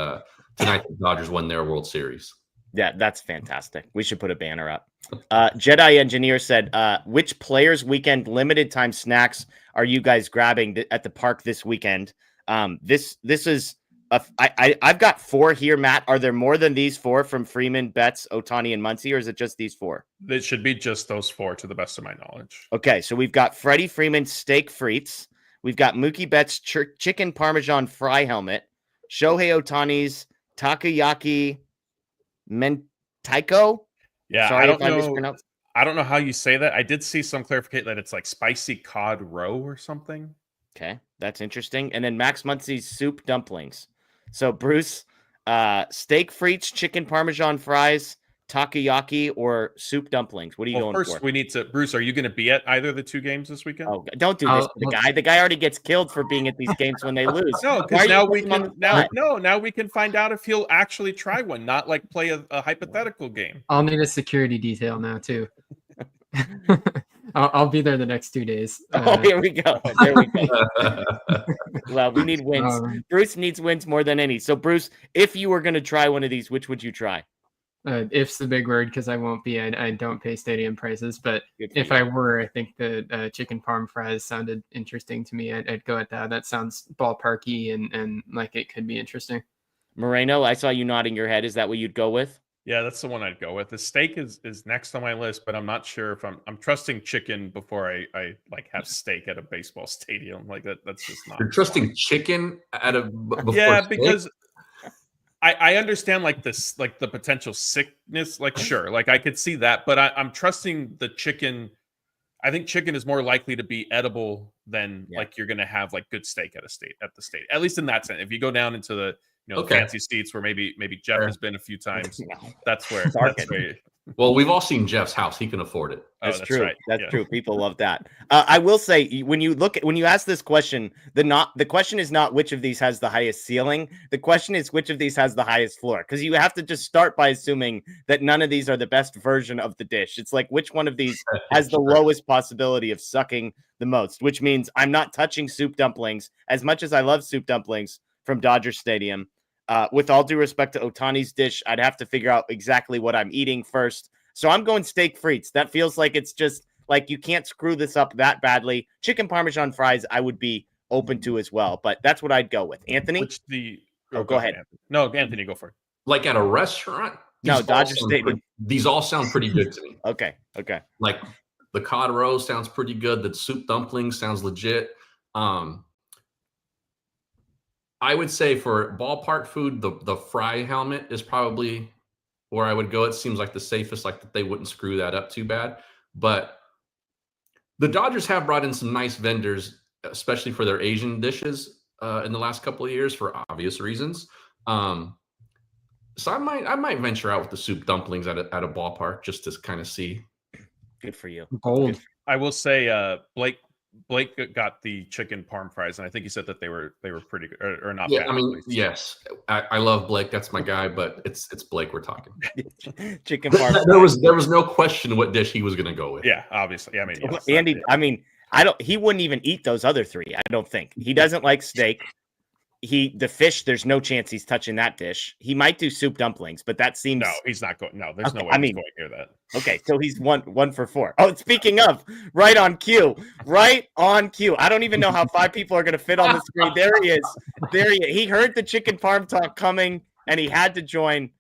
tonight the Dodgers won their World Series. Yeah, that's fantastic. We should put a banner up. Jedi Engineer said, which Players Weekend limited time snacks are you guys grabbing at the park this weekend? This is I've got 4 here, Matt. Are there more than these 4 from Freeman, Betts, Ohtani, and Muncy, or is it just these 4? It should be just those 4 to the best of my knowledge. Okay, so we've got Freddie Freeman steak frites. We've got Mookie Betts chicken Parmesan fry helmet. Shohei Ohtani's takoyaki mentaiko. Yeah, Sorry if I mispronounced. I don't know how you say that. I did see some clarification that it's like spicy cod roe or something. Okay, that's interesting. And then Max Muncy's soup dumplings. So Bruce, steak frites, chicken Parmesan fries, takoyaki, or soup dumplings. What are you going first, for? we need to. Bruce, are you going to be at either of the 2 games this weekend? Oh, don't do this to the guy. The guy already gets killed for being at these games when they lose. No, because now we can find out if he'll actually try one, not like play a hypothetical game. I'll need a security detail now too. I'll be there the next 2 days. Here we go. There we go. Well, we need wins. Bruce needs wins more than any. So, Bruce, if you were going to try one of these, which would you try? If's the big word because I won't be. I don't pay stadium prices. But if I were, I think the chicken parm fries sounded interesting to me. I'd go at that. That sounds ballparky and like it could be interesting. Moreno, I saw you nodding your head. Is that what you'd go with? Yeah, that's the one I'd go with. The steak is next on my list, but I'm not sure if I'm trusting chicken before I like have steak at a baseball stadium. Like that's just not. You're trusting chicken at a before steak? Because I understand like this, like the potential sickness, like sure, like I could see that, but I'm trusting the chicken. I think chicken is more likely to be edible than like you're gonna have like good steak at the state, at least in that sense. If you go down into the fancy seats where maybe Jeff has been a few times. That's where. Well, we've all seen Jeff's house. He can afford it. That's true. Right. That's true. People love that. I will say when you ask this question, the question is not which of these has the highest ceiling. The question is which of these has the highest floor. Because you have to just start by assuming that none of these are the best version of the dish. It's like which one of these has the lowest possibility of sucking the most, which means I'm not touching soup dumplings as much as I love soup dumplings from Dodger Stadium. With all due respect to Ohtani's dish, I'd have to figure out exactly what I'm eating first. So I'm going steak frites. That feels like it's just like you can't screw this up that badly. Chicken Parmesan fries, I would be open to as well, but that's what I'd go with. Anthony? Go ahead. Anthony. No, Anthony, go for it. Like at a restaurant? No, Dodger Stadium. These all sound pretty good to me. Okay. Like the cod roe sounds pretty good. The soup dumpling sounds legit. I would say for ballpark food, the fry helmet is probably where I would go. It seems like the safest, like that they wouldn't screw that up too bad. But the Dodgers have brought in some nice vendors, especially for their Asian dishes in the last couple of years for obvious reasons. So I might venture out with the soup dumplings at a ballpark just to kind of see. Good for you. Bold. I will say Blake got the chicken parm fries, and I think he said that they were pretty good or not bad. I mean, yes, I love Blake. That's my guy, but it's Blake we're talking. Chicken parm. There was no question what dish he was going to go with. Yeah, obviously. I mean, yes, Andy. I mean, he wouldn't even eat those other 3. I don't think he doesn't like steak. The fish, there's no chance he's touching that dish. He might do soup dumplings, but that seems no, he's not going. No, there's no way he's going near that. Okay, so he's one for 4. Oh, speaking of, right on cue. I don't even know how 5 people are going to fit on the screen. There he is. He heard the chicken parm talk coming, and he had to join.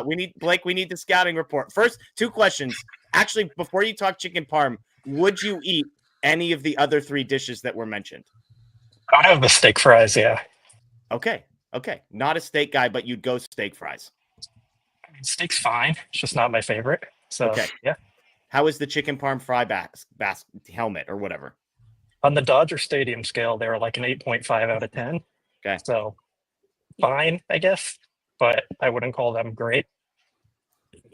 We need the scouting report. First, 2 questions. Actually, before you talk chicken parm, would you eat any of the other 3 dishes that were mentioned? I'd have the steak fries, yeah. Okay. Not a steak guy, but you'd go steak fries. Steak's fine. It's just not my favorite. So, yeah. How is the chicken parm fry helmet or whatever? On the Dodger Stadium scale, they were like an 8.5 out of 10. Okay. So, fine, I guess, but I wouldn't call them great.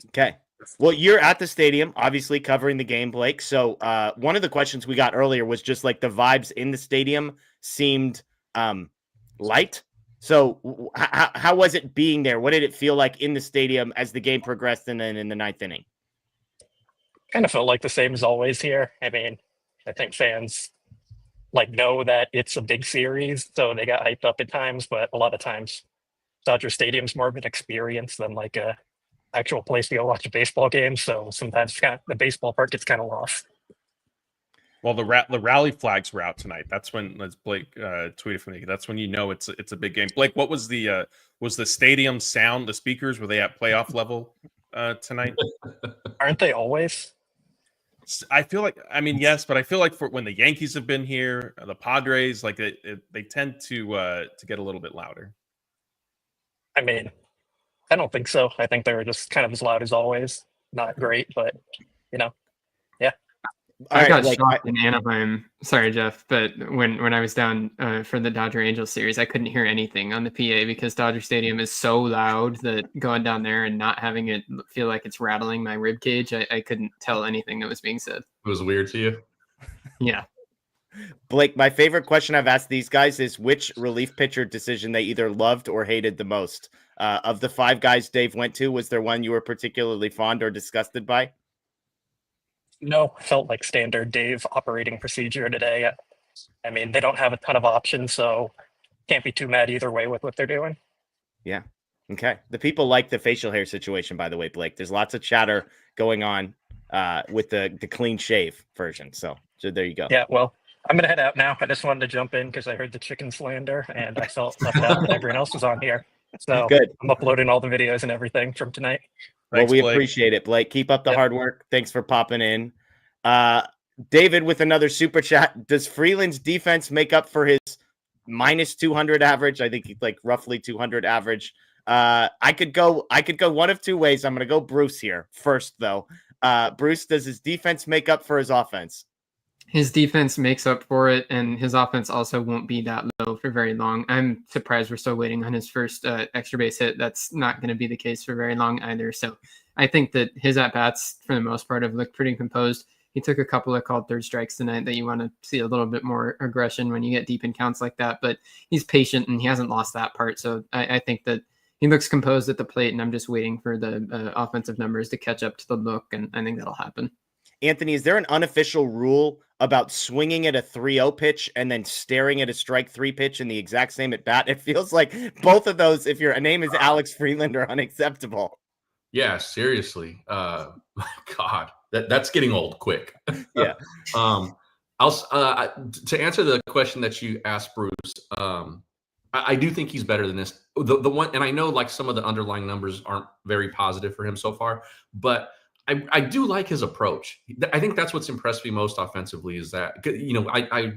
Okay. Well, you're at the stadium, obviously covering the game, Blake. So one of the questions we got earlier was just like the vibes in the stadium seemed light. So how was it being there? What did it feel like in the stadium as the game progressed and then in the 9th inning? Kind of felt like the same as always here. I mean, I think fans know that it's a big series, so they got hyped up at times, but a lot of times Dodger Stadium's more of an experience than like a actual place to go watch a baseball game. So sometimes the baseball part gets kind of lost. Well, the rally flags were out tonight. That's when, as Blake tweeted from me, that's when you know it's a big game. Blake, what was the stadium sound? The speakers, were they at playoff level tonight? Aren't they always? I feel like, I mean, yes, but I feel like for when the Yankees have been here, the Padres, like they tend to get a little bit louder. I mean, I don't think so. I think they're just kind of as loud as always. Not great, but yeah. I got shocked in Anaheim. Sorry, Jeff, but when I was down for the Dodger Angels series, I couldn't hear anything on the PA because Dodger Stadium is so loud that going down there and not having it feel like it's rattling my rib cage, I couldn't tell anything that was being said. It was weird to you? Yeah. Blake, my favorite question I've asked these guys is which relief pitcher decision they either loved or hated the most. Of the 5 guys Dave went to, was there one you were particularly fond or disgusted by? No, felt like standard Dave operating procedure today. I mean, they don't have a ton of options, so can't be too mad either way with what they're doing. Yeah. Okay. The people like the facial hair situation, by the way, Blake. There's lots of chatter going on with the clean shave version. So there you go. Yeah, well, I'm going to head out now. I just wanted to jump in because I heard the chicken slander and I felt left out that everyone else was on here. So Good. I'm uploading all the videos and everything from tonight. Thanks, we Blake. appreciate it, Blake. Keep up the hard work. Thanks for popping in. David with another super chat. Does Freeland's defense make up for his minus 200 average? I think like roughly 200 average. I could go one of two ways. I'm going to go Bruce here first, though. Bruce, does his defense make up for his offense? His defense makes up for it, and his offense also won't be that low for very long. I'm surprised we're still waiting on his first extra base hit. That's not going to be the case for very long either. So I think that his at-bats, for the most part, have looked pretty composed. He took a couple of called third strikes tonight that you want to see a little bit more aggression when you get deep in counts like that. But he's patient, and he hasn't lost that part. So I think that he looks composed at the plate, and I'm just waiting for the offensive numbers to catch up to the look, and I think that'll happen. Anthony, is there an unofficial rule about swinging at a 3-0 pitch and then staring at a strike 3 pitch in the exact same at bat? It feels like both of those, if your name is Alex Freeland, are unacceptable. Yeah, seriously. God, that's getting old quick. Yeah. To answer the question that you asked, Bruce, I do think he's better than this. The one, and I know like some of the underlying numbers aren't very positive for him so far, but I do like his approach. I think that's what's impressed me most offensively is that, I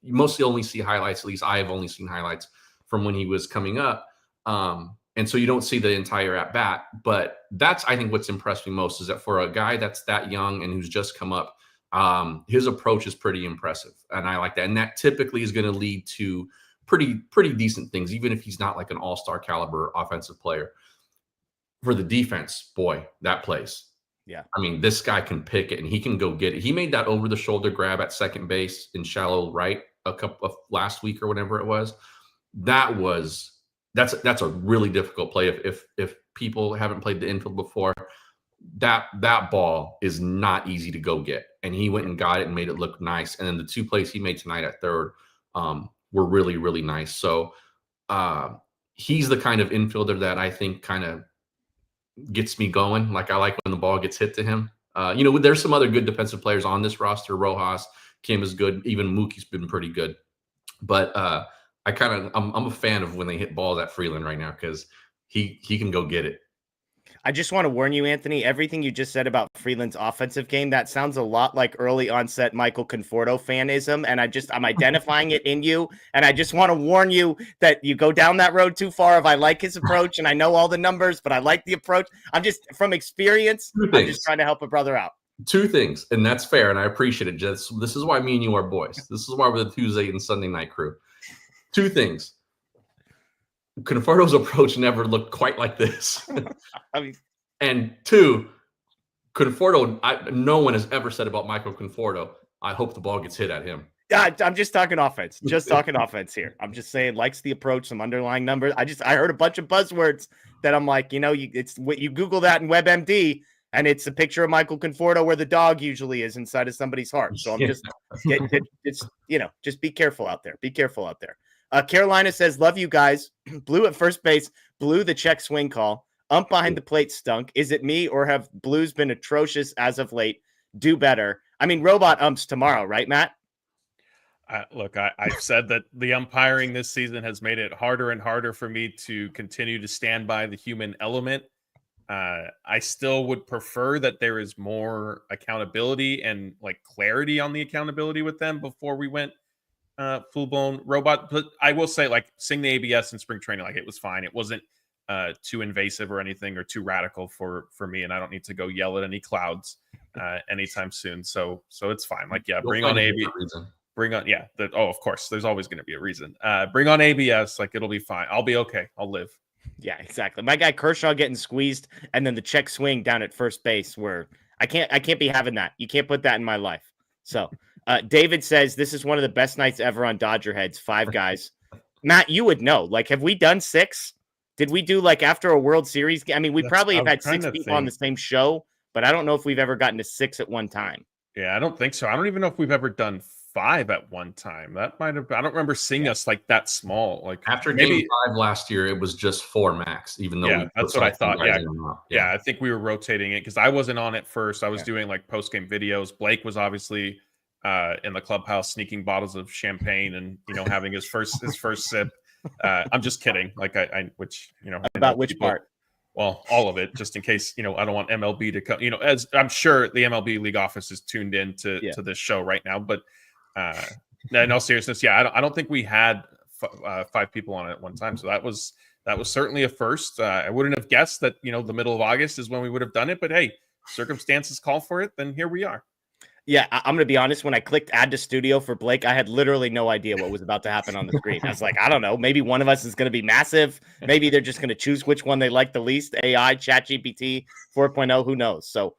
mostly only see highlights. At least I have only seen highlights from when he was coming up. And so you don't see the entire at bat, but that's, I think, what's impressed me most is that for a guy that's that young and who's just come up, his approach is pretty impressive. And I like that. And that typically is going to lead to pretty decent things, even if he's not like an all-star caliber offensive player. For the defense, boy, that plays. Yeah. I mean, this guy can pick it and he can go get it. He made that over the shoulder grab at second base in shallow right a couple of last week or whatever it was. That's a really difficult play. If people haven't played the infield before, that ball is not easy to go get. And he went and got it and made it look nice. And then the 2 plays he made tonight at third were really, really nice. So he's the kind of infielder that I think kind of gets me going. Like I like when the ball gets hit to him. There's some other good defensive players on this roster. Rojas, Kim is good. Even Mookie's been pretty good. But I'm a fan of when they hit balls at Freeland right now because he can go get it. I just want to warn you, Anthony, everything you just said about Freeland's offensive game, that sounds a lot like early onset Michael Conforto fanism. And I'm identifying it in you. And I just want to warn you that you go down that road too far. If I like his approach and I know all the numbers, but I like the approach, I'm just from experience, I'm just trying to help a brother out. 2 things. And that's fair. And I appreciate it. Just, this is why me and you are boys. This is why we're the Tuesday and Sunday night crew. 2 things. Conforto's approach never looked quite like this. And 2, Conforto, no one has ever said about Michael Conforto, I hope the ball gets hit at him. I'm just talking offense. Just talking offense here. I'm just saying likes the approach, some underlying numbers. I heard a bunch of buzzwords that I'm like, it's what you Google that in WebMD and it's a picture of Michael Conforto where the dog usually is inside of somebody's heart. So I'm just just be careful out there. Be careful out there. Carolina says, love you guys. Blue at first base, blew the check swing call. Ump behind the plate stunk. Is it me or have Blues been atrocious as of late? Do better. I mean, robot umps tomorrow, right, Matt? Look, I've said that the umpiring this season has made it harder and harder for me to continue to stand by the human element. I still would prefer that there is more accountability and like clarity on the accountability with them before we went full-blown robot. But I will say, like, seeing the ABS in spring training, like, it was fine. It wasn't too invasive or anything, or too radical for me, and I don't need to go yell at any clouds anytime soon. So it's fine. Like, yeah, bring on ABS. Of course, there's always going to be a reason. Bring on ABS. Like, it'll be fine. I'll be okay. I'll live. Yeah, exactly. My guy Kershaw getting squeezed, and then the check swing down at first base, where I can't be having that. You can't put that in my life. So David says this is one of the best nights ever on Dodger Heads. 5 guys. Matt, you would know. Like, have we done 6? Did we do, like, after a World Series? I mean, we probably have had 6 people on the same show, but I don't know if we've ever gotten to 6 at one time. Yeah, I don't think so. I don't even know if we've ever done 5 at one time. That might have. I don't remember seeing us like that small. Like, after Game 5 last year, it was just 4 max. Even though that's what I thought. Yeah, I think we were rotating it because I wasn't on it first. I was doing like post game videos. Blake was obviously in the clubhouse sneaking bottles of champagne and having his first sip. I'm just kidding. Like which about which part? Well, all of it, just in case, I don't want MLB to come, as I'm sure the MLB league office is tuned in to this show right now, but in all seriousness, I don't think we had 5 people on it at one time. So that was certainly a first. I wouldn't have guessed that, the middle of August is when we would have done it, but hey, circumstances call for it. Then here we are. Yeah, I'm going to be honest. When I clicked add to studio for Blake, I had literally no idea what was about to happen on the screen. I was like, I don't know. Maybe one of us is going to be massive. Maybe they're just going to choose which one they like the least. AI, ChatGPT 4.0, who knows? So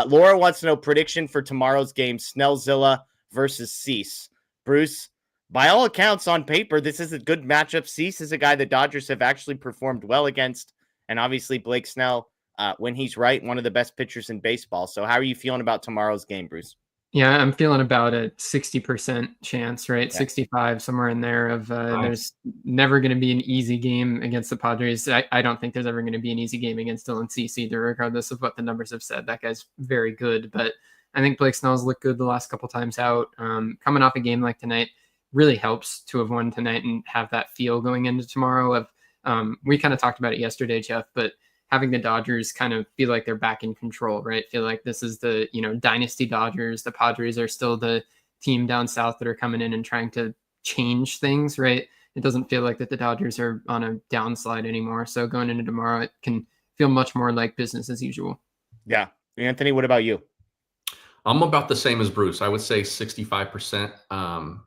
Laura wants to know prediction for tomorrow's game, Snellzilla versus Cease. Bruce, by all accounts on paper, this is a good matchup. Cease is a guy the Dodgers have actually performed well against. And obviously Blake Snell, when he's right, one of the best pitchers in baseball. So how are you feeling about tomorrow's game, Bruce? Yeah, I'm feeling about a 60% chance, right? Yeah. 65, somewhere in there of there's never going to be an easy game against the Padres. I don't think there's ever going to be an easy game against Dylan Cease either, regardless of what the numbers have said. That guy's very good, but I think Blake Snell's looked good the last couple times out. Coming off a game like tonight really helps to have won tonight and have that feel going into tomorrow of we kind of talked about it yesterday, Jeff, but having the Dodgers kind of feel like they're back in control, right? Feel like this is the, dynasty Dodgers. The Padres are still the team down south that are coming in and trying to change things, right? It doesn't feel like that the Dodgers are on a downslide anymore. So going into tomorrow, it can feel much more like business as usual. Yeah. Anthony, what about you? I'm about the same as Bruce. I would say 65%. I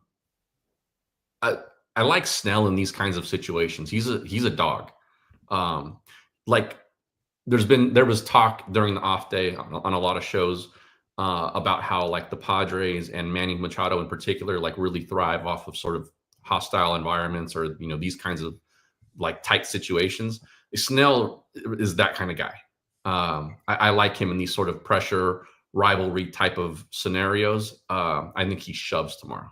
like Snell in these kinds of situations. He's a dog. There was talk during the off day on a lot of shows about how like the Padres and Manny Machado in particular like really thrive off of sort of hostile environments or these kinds of like tight situations. Snell is that kind of guy. I like him in these sort of pressure rivalry type of scenarios. I think he shoves tomorrow.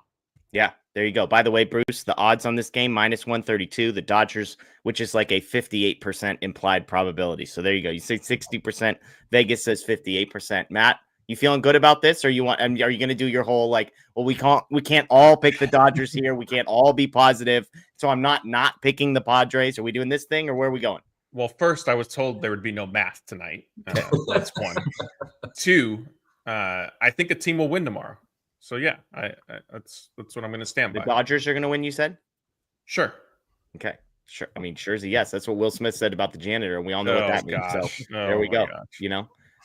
Yeah, there you go. By the way, Bruce, the odds on this game, -132. The Dodgers, which is like a 58% implied probability. So there you go. You say 60%. Vegas says 58%. Matt, you feeling good about this? Or are you going to do your whole like, well, we can't all pick the Dodgers here. We can't all be positive. So I'm not picking the Padres. Are we doing this thing or where are we going? Well, first, I was told there would be no math tonight. That's one. 2, I think a team will win tomorrow. So yeah, that's what I'm going to stand by. The Dodgers are going to win, you said? Sure. Okay. Sure. I mean, sure is a yes. That's what Will Smith said about the janitor. We all know what that means. So there we go.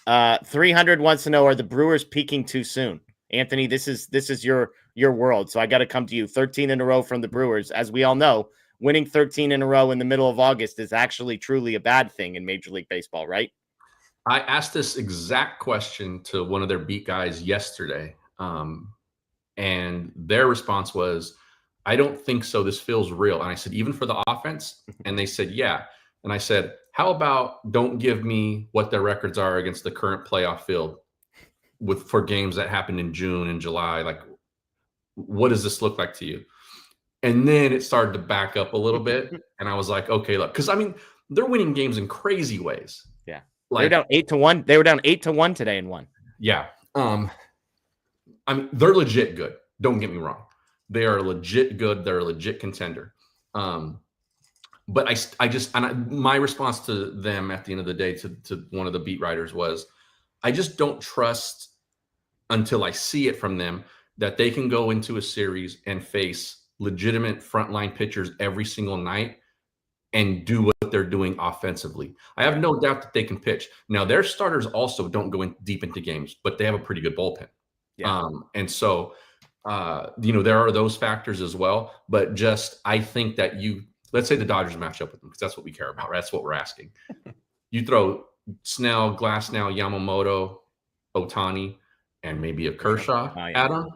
Gosh. 300 wants to know, are the Brewers peaking too soon? Anthony, this is your world. So I got to come to you. 13 in a row from the Brewers. As we all know, winning 13 in a row in the middle of August is actually truly a bad thing in Major League Baseball, right? I asked this exact question to one of their beat guys yesterday. And their response was, I don't think so. This feels real. And I said, even for the offense? And they said, yeah. And I said, how about don't give me what their records are against the current playoff field for games that happened in June and July? Like, what does this look like to you? And then it started to back up a little bit. And I was like, okay, look, because I mean, they're winning games in crazy ways. Yeah. Like, they're down 8-1. They were down 8-1 today and won. Yeah. I mean, they're legit good. Don't get me wrong. They are legit good. They're a legit contender. But my response to them at the end of the day, to one of the beat writers, was, I just don't trust until I see it from them that they can go into a series and face legitimate frontline pitchers every single night and do what they're doing offensively. I have no doubt that they can pitch. Now, their starters also don't go in deep into games, but they have a pretty good bullpen. Yeah. And so, there are those factors as well. But just, I think that let's say the Dodgers match up with them, because that's what we care about. Right? That's what we're asking. You throw Snell, Glasnow, Yamamoto, Ohtani, and maybe a Kershaw at them.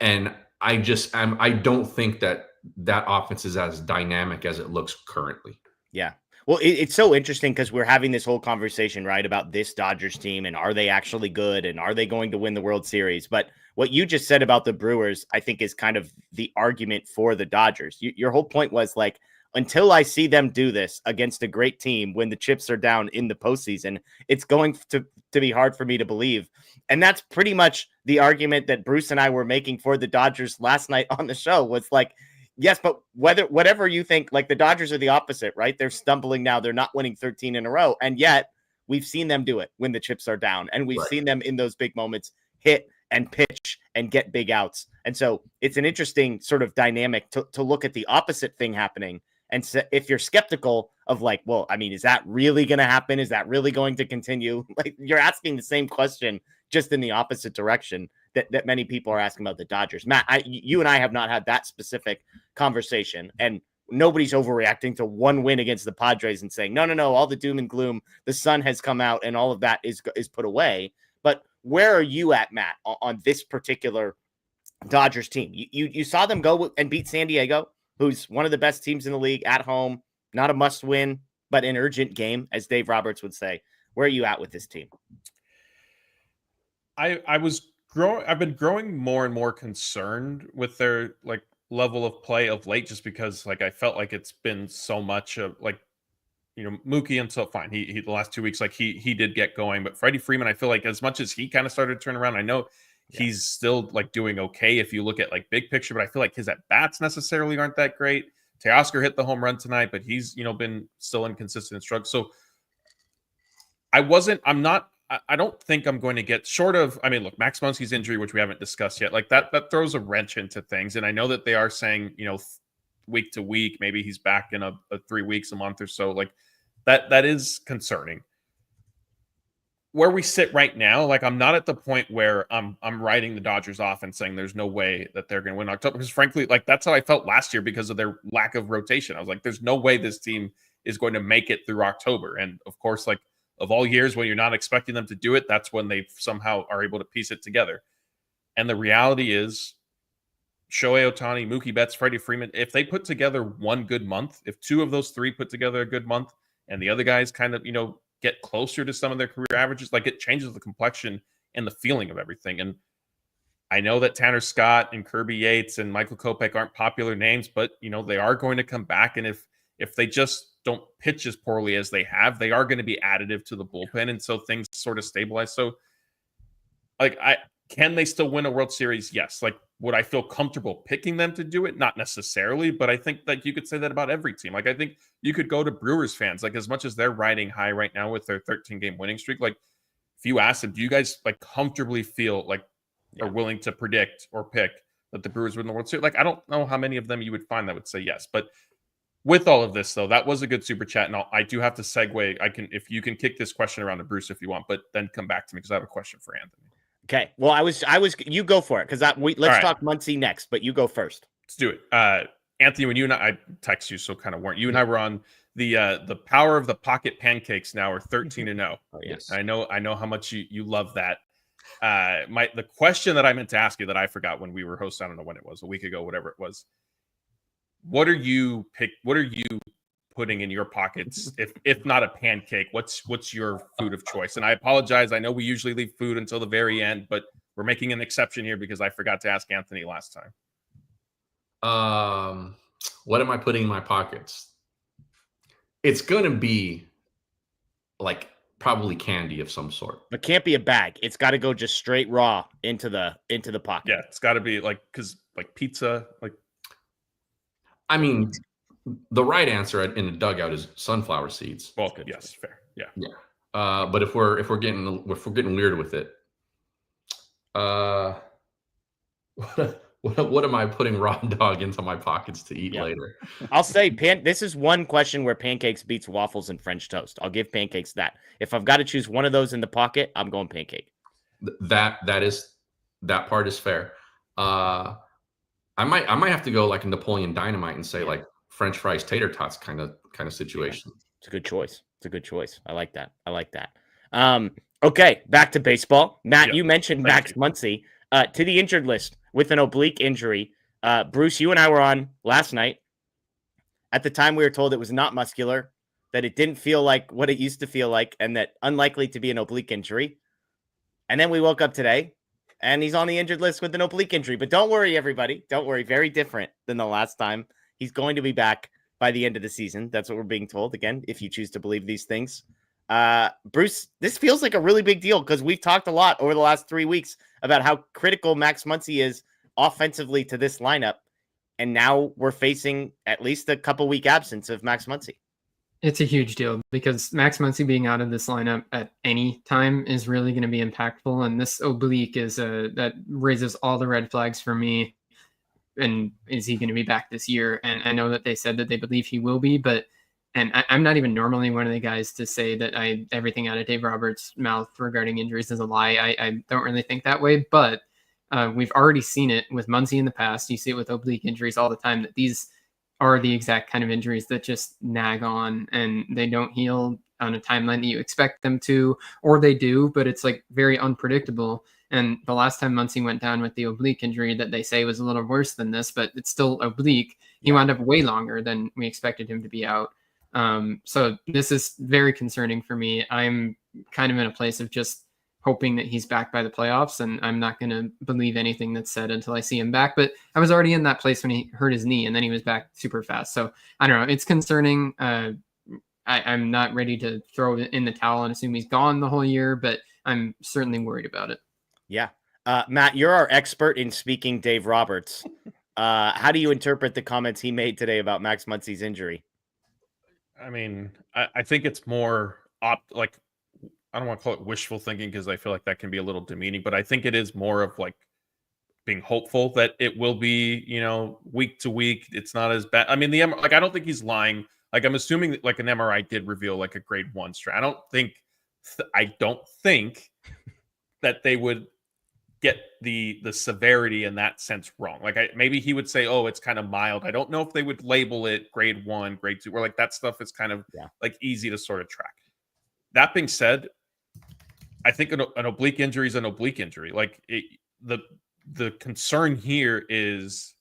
And I don't think that offense is as dynamic as it looks currently. Yeah. Well, it's so interesting because we're having this whole conversation, right, about this Dodgers team and are they actually good and are they going to win the World Series? But what you just said about the Brewers, I think, is kind of the argument for the Dodgers. Your whole point was, like, until I see them do this against a great team when the chips are down in the postseason, it's going to be hard for me to believe. And that's pretty much the argument that Bruce and I were making for the Dodgers last night on the show, was like, yes, but whatever you think, like, the Dodgers are the opposite, right? They're stumbling now. They're not winning 13 in a row. And yet we've seen them do it when the chips are down. And we've seen them in those big moments hit and pitch and get big outs. And so it's an interesting sort of dynamic to look at the opposite thing happening. And so if you're skeptical of, like, well, I mean, is that really going to happen? Is that really going to continue? Like, you're asking the same question, just in the opposite direction that many people are asking about the Dodgers. Matt, you and I have not had that specific conversation, and nobody's overreacting to one win against the Padres and saying, no, all the doom and gloom, the sun has come out and all of that is put away. But where are you at, Matt, on this particular Dodgers team? You saw them go and beat San Diego, who's one of the best teams in the league, at home, not a must win, but an urgent game, as Dave Roberts would say. Where are you at with this team? I've been growing more and more concerned with their, like, level of play of late, just because, like, I felt like it's been so much of, like, Mookie, until fine. He the last 2 weeks, like, he did get going, but Freddie Freeman, I feel like, as much as he kind of started to turn around, I know he's still, like, doing okay if you look at, like, big picture, but I feel like his at bats necessarily aren't that great. Teoscar hit the home run tonight, but he's, been still inconsistent and struggle. So I don't think I'm going to get, short of, I mean, look, Max Muncy's injury, which we haven't discussed yet, like, that throws a wrench into things. And I know that they are saying, week to week, maybe he's back in a 3 weeks, a month or so. Like, that is concerning. Where we sit right now, like, I'm not at the point where I'm writing the Dodgers off and saying there's no way that they're going to win October, because frankly, like, that's how I felt last year because of their lack of rotation. I was like, there's no way this team is going to make it through October. And of course, like, of all years when you're not expecting them to do it, that's when they somehow are able to piece it together. And the reality is, Shohei Ohtani, Mookie Betts, Freddie Freeman, if they put together one good month, if two of those three put together a good month, and the other guys kind of, get closer to some of their career averages, like, it changes the complexion and the feeling of everything. And I know that Tanner Scott and Kirby Yates and Michael Kopech aren't popular names, but, they are going to come back. And if they just don't pitch as poorly as they have, they are going to be additive to the bullpen. And so things sort of stabilize. So, like, can they still win a World Series? Yes. Like, would I feel comfortable picking them to do it? Not necessarily, but I think that you could say that about every team. Like, I think you could go to Brewers fans, like, as much as they're riding high right now with their 13-game winning streak. Like, if you ask them, do you guys, like, comfortably feel like are willing to predict or pick that the Brewers win the World Series? Like, I don't know how many of them you would find that would say yes. But with all of this, though, that was a good super chat, and I do have to segue. If you can kick this question around to Bruce if you want, but then come back to me because I have a question for Anthony. Okay. Well, I was. You go for it, because let's talk Muncy next, but you go first. Let's do it. Anthony, when you and I text you, so kind of weren't you and I were on the power of the pocket pancakes. Now are 13-0. Oh, yes. I know how much you love that. The question that I meant to ask you that I forgot when we were hosting, I don't know when it was, a week ago, whatever it was. What are you putting in your pockets? If not a pancake, what's your food of choice? And I apologize. I know we usually leave food until the very end, but we're making an exception here because I forgot to ask Anthony last time. What am I putting in my pockets? It's going to be like probably candy of some sort. But can't be a bag. It's got to go just straight raw into the pocket. Yeah, it's got to be like, because like pizza, like. I mean, the right answer in the dugout is sunflower seeds. Well, yes, fair. Yeah. Yeah. But if we're getting weird with it, what am I putting raw dog into my pockets to eat later? I'll say this is one question where pancakes beats waffles and French toast. I'll give pancakes that. If I've got to choose one of those in the pocket, I'm going pancake. That part is fair. I might have to go like a Napoleon Dynamite and say like French fries, tater tots kind of situation. Yeah. It's a good choice. I like that. Okay, back to baseball. Matt, you mentioned Max Muncy to the injured list with an oblique injury. Bruce, you and I were on last night. At the time, we were told it was not muscular, that it didn't feel like what it used to feel like, and that unlikely to be an oblique injury. And then we woke up today, and he's on the injured list with an oblique injury. But don't worry, everybody. Don't worry. Very different than the last time. He's going to be back by the end of the season. That's what we're being told. Again, if you choose to believe these things. Bruce, this feels like a really big deal because we've talked a lot over the last 3 weeks about how critical Max Muncy is offensively to this lineup. And now we're facing at least a couple week absence of Max Muncy. It's a huge deal because Max Muncy being out of this lineup at any time is really going to be impactful. And this oblique that raises all the red flags for me. And is he going to be back this year? And I know that they said that they believe he will be, but I'm not even normally one of the guys to say that everything out of Dave Roberts' mouth regarding injuries is a lie. I don't really think that way, but we've already seen it with Muncy in the past. You see it with oblique injuries all the time, that these are the exact kind of injuries that just nag on and they don't heal on a timeline that you expect them to, or they do, but it's like very unpredictable. And the last time Muncy went down with the oblique injury that they say was a little worse than this, but it's still oblique, he wound up way longer than we expected him to be out. So this is very concerning for me. I'm kind of in a place of just hoping that he's back by the playoffs, and I'm not going to believe anything that's said until I see him back. But I was already in that place when he hurt his knee, and then he was back super fast. So I don't know. It's concerning. I'm not ready to throw in the towel and assume he's gone the whole year, but I'm certainly worried about it. Yeah. Matt, you're our expert in speaking Dave Roberts. How do you interpret the comments he made today about Max Muncy's injury? I mean, I think it's more I don't want to call it wishful thinking because I feel like that can be a little demeaning, but I think it is more of like being hopeful that it will be, week to week. It's not as bad. I mean, I don't think he's lying. Like, I'm assuming that like an MRI did reveal like a grade 1 strain. I don't think that they would get the severity in that sense wrong. Like maybe he would say, oh, it's kind of mild. I don't know if they would label it grade 1, grade 2, where like that stuff is kind of like easy to sort of track. That being said, I think an oblique injury is an oblique injury. Like the concern here is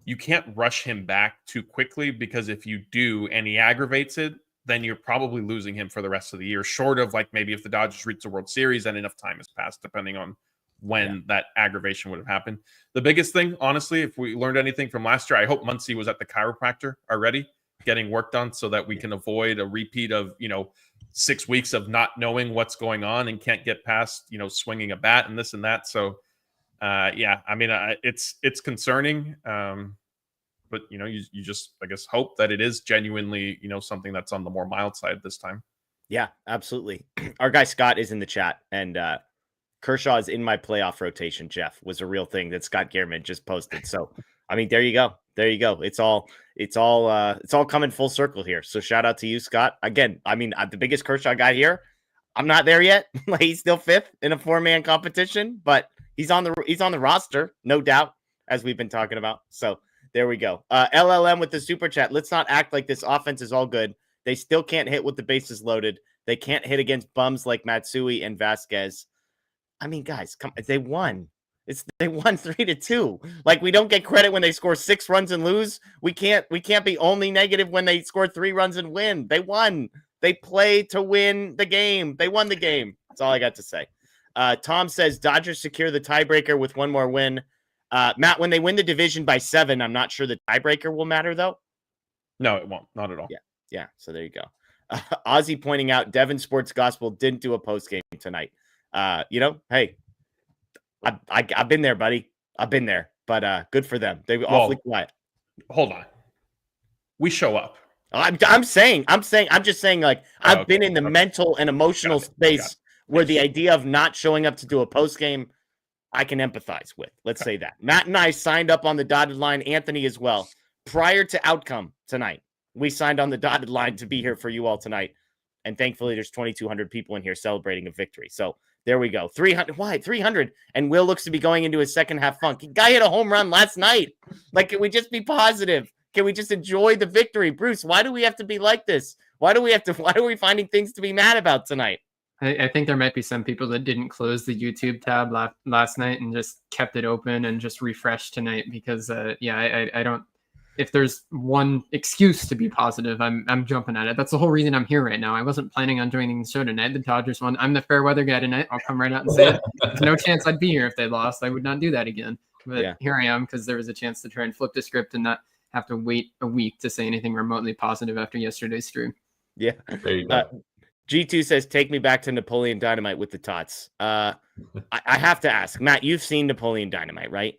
you can't rush him back too quickly, because if you do and he aggravates it, then you're probably losing him for the rest of the year, short of like maybe if the Dodgers reach the World Series and enough time has passed, depending on when that aggravation would have happened. The biggest thing, honestly, if we learned anything from last year, I hope Muncy was at the chiropractor already getting work done so that we can avoid a repeat of, 6 weeks of not knowing what's going on and can't get past, swinging a bat and this and that. So, I mean, it's concerning. But, you just, I guess, hope that it is genuinely, something that's on the more mild side this time. Yeah, absolutely. Our guy Scott is in the chat, and Kershaw is in my playoff rotation, Jeff, was a real thing that Scott Gehrman just posted. So, I mean, there you go. It's all coming full circle here. So shout out to you, Scott. Again, I mean, I'm the biggest Kershaw guy here. I'm not there yet. Like, he's still 5th in a 4-man competition, but he's on the roster, no doubt, as we've been talking about. So there we go. LLM with the super chat. Let's not act like this offense is all good. They still can't hit with the bases loaded. They can't hit against bums like Matsui and Vasquez. I mean, guys, they won. They won 3-2. Like, we don't get credit when they score 6 runs and lose. We can't be only negative when they score 3 runs and win. They won. They play to win the game. They won the game. That's all I got to say. Tom says Dodgers secure the tiebreaker with 1 more win. Matt, when they win the division by 7, I'm not sure the tiebreaker will matter, though. No, it won't. Not at all. Yeah. So there you go. Ozzy pointing out Devon Sports Gospel didn't do a post game tonight. Hey, I've been there, buddy. I've been there, but good for them. They were awfully quiet. Hold on. We show up. I'm just saying, like, I've been in the mental and emotional space where the idea of not showing up to do a post game, I can empathize with. Let's say that. Matt and I signed up on the dotted line, Anthony as well, prior to outcome tonight. We signed on the dotted line to be here for you all tonight. And thankfully, there's 2,200 people in here celebrating a victory. So there we go. 300. Why? 300. And Will looks to be going into his second half funk. Guy hit a home run last night. Like, can we just be positive? Can we just enjoy the victory? Bruce, why do we have to be like this? Why are we finding things to be mad about tonight? I think there might be some people that didn't close the YouTube tab last night and just kept it open and just refreshed tonight because, I don't. If there's one excuse to be positive, I'm jumping at it. That's the whole reason I'm here right now. I wasn't planning on joining the show tonight. The Dodgers won. I'm the fair weather guy tonight. I'll come right out and say it. There's no chance I'd be here if they lost. I would not do that again. But Here I am because there was a chance to try and flip the script and not have to wait a week to say anything remotely positive after yesterday's stream. Yeah. There you go. G2 says, take me back to Napoleon Dynamite with the tots. I have to ask, Matt, you've seen Napoleon Dynamite, right?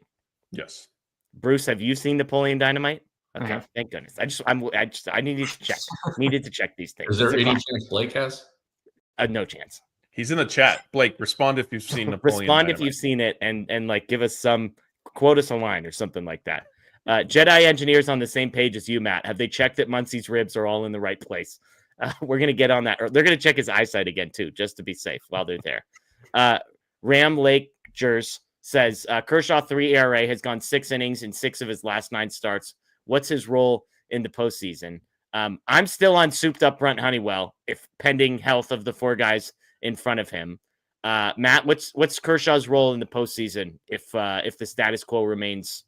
Yes. Bruce, have you seen Napoleon Dynamite? Okay, thank goodness. I needed to check. Needed to check these things. Is there any chance Blake has? No chance. He's in the chat. Blake, respond if you've seen Napoleon Respond Dynamite. if you've seen it and like give us quote us a line or something like that. Jedi engineers on the same page as you, Matt. Have they checked that Muncy's ribs are all in the right place? We're going to get on that. Or they're going to check his eyesight again, too, just to be safe while they're there. Ram Lake Jers says, Kershaw 3 ERA has gone 6 innings in 6 of his last 9 starts. What's his role in the postseason? I'm still on souped up Brunt Honeywell, if pending health of the 4 guys in front of him. Matt, what's Kershaw's role in the postseason if the status quo remains?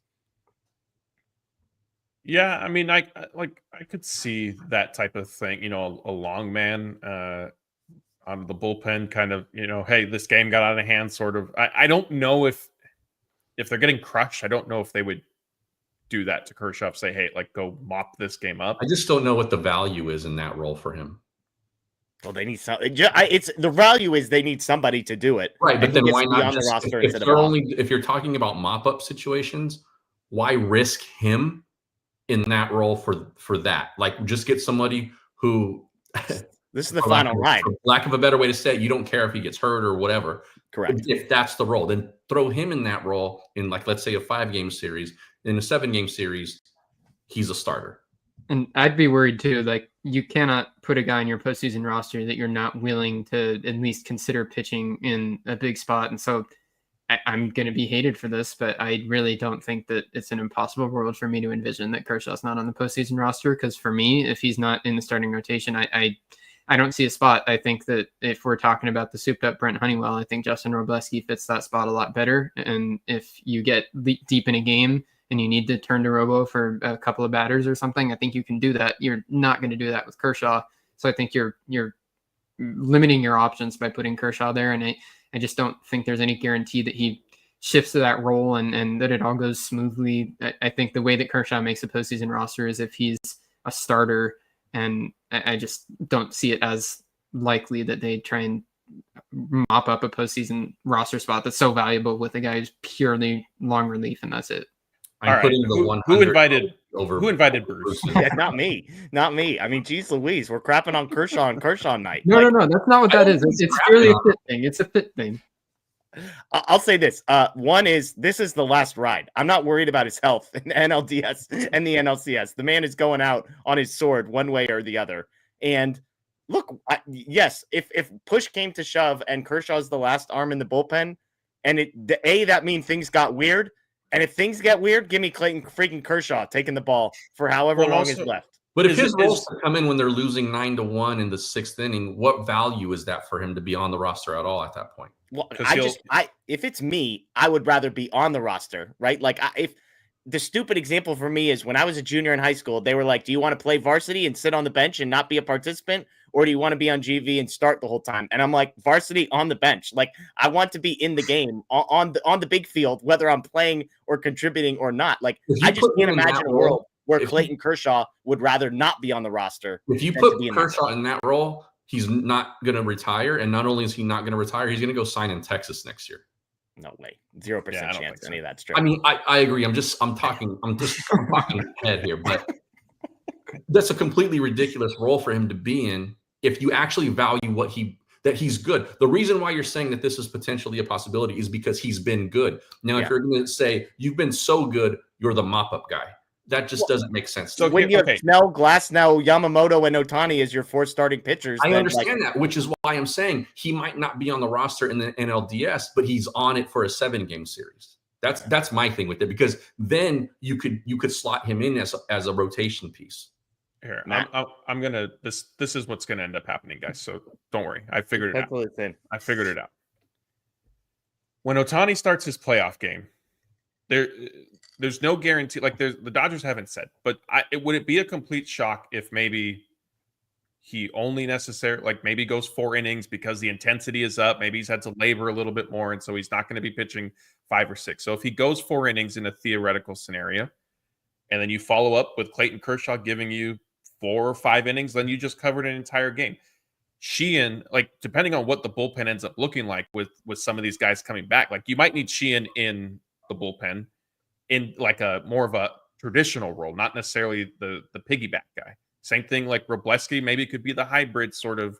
Yeah, I mean, I could see that type of thing. A long man on the bullpen, kind of. Hey, this game got out of hand. Sort of. I don't know if they're getting crushed. I don't know if they would do that to Kershaw. Say, hey, go mop this game up. I just don't know what the value is in that role for him. Well, they need some. It's the value is they need somebody to do it, right? But then why not on the roster if you're talking about mop up situations, why risk him in that role for that? Like, just get somebody who. This is the final ride. For lack of a better way to say it, you don't care if he gets hurt or whatever. Correct. If that's the role, then throw him in that role in, let's say, a 5-game series. In a 7-game series, he's a starter. And I'd be worried too. Like, you cannot put a guy in your postseason roster that you're not willing to at least consider pitching in a big spot. And so I'm going to be hated for this, but I really don't think that it's an impossible world for me to envision that Kershaw's not on the postseason roster. Because for me, if he's not in the starting rotation, I don't see a spot. I think that if we're talking about the souped up Brent Honeywell, I think Justin Robleski fits that spot a lot better. And if you get deep in a game and you need to turn to Robo for a couple of batters or something, I think you can do that. You're not going to do that with Kershaw. So I think you're limiting your options by putting Kershaw there. And I just don't think there's any guarantee that he shifts to that role and that it all goes smoothly. I think the way that Kershaw makes a postseason roster is if he's a starter, and I just don't see it as likely that they try and mop up a postseason roster spot that's so valuable with a guy who's purely long relief, and that's it. I'm putting the 100 who invited Bruce? Yeah, not me. I mean, geez Louise, we're crapping on Kershaw on Kershaw night. No, that's not what that is. It's purely a fit thing. It's a fit thing. I'll say this. One is this is the last ride. I'm not worried about his health in the NLDS and the NLCS. The man is going out on his sword one way or the other. And look, yes, if push came to shove and Kershaw's the last arm in the bullpen, and that means things got weird. And if things get weird, give me Clayton freaking Kershaw taking the ball for however long is left. But if his roles come in when they're losing 9-1 in the 6th inning, what value is that for him to be on the roster at all at that point? Well, if it's me, I would rather be on the roster, right? Like, if the stupid example for me is when I was a junior in high school, they were like, do you want to play varsity and sit on the bench and not be a participant? Or do you want to be on GV and start the whole time? And I'm like, varsity on the bench. Like, I want to be in the game on the big field, whether I'm playing or contributing or not. Like, I just can't imagine a world where Clayton Kershaw would rather not be on the roster. If you put Kershaw in that role, he's not going to retire. And not only is he not going to retire, he's going to go sign in Texas next year. No way. 0% chance any of that's true. I mean, I agree. I'm talking head here, but that's a completely ridiculous role for him to be in if you actually value that he's good. The reason why you're saying that this is potentially a possibility is because he's been good. Now, if you're going to say you've been so good, you're the mop-up guy. That just doesn't make sense. So when you have Snell, Glasnow, Yamamoto, and Ohtani as your 4 starting pitchers, I understand that, which is why I'm saying he might not be on the roster in the NLDS, but he's on it for a 7-game series. That's my thing with it, because then you could slot him in as a rotation piece. Here, I'm gonna this is what's gonna end up happening, guys. So don't worry, I figured it out. I figured it out. When Ohtani starts his playoff game, there's no guarantee. Like the Dodgers haven't said, but would it be a complete shock if maybe he only maybe goes 4 innings because the intensity is up? Maybe he's had to labor a little bit more, and so he's not going to be pitching 5 or 6. So if he goes 4 innings in a theoretical scenario, and then you follow up with Clayton Kershaw giving you 4 or 5 innings, then you just covered an entire game. Sheehan, like, depending on what the bullpen ends up looking like with some of these guys coming back, like you might need Sheehan in the bullpen in like a more of a traditional role, not necessarily the piggyback guy. Same thing like Robleski maybe could be the hybrid sort of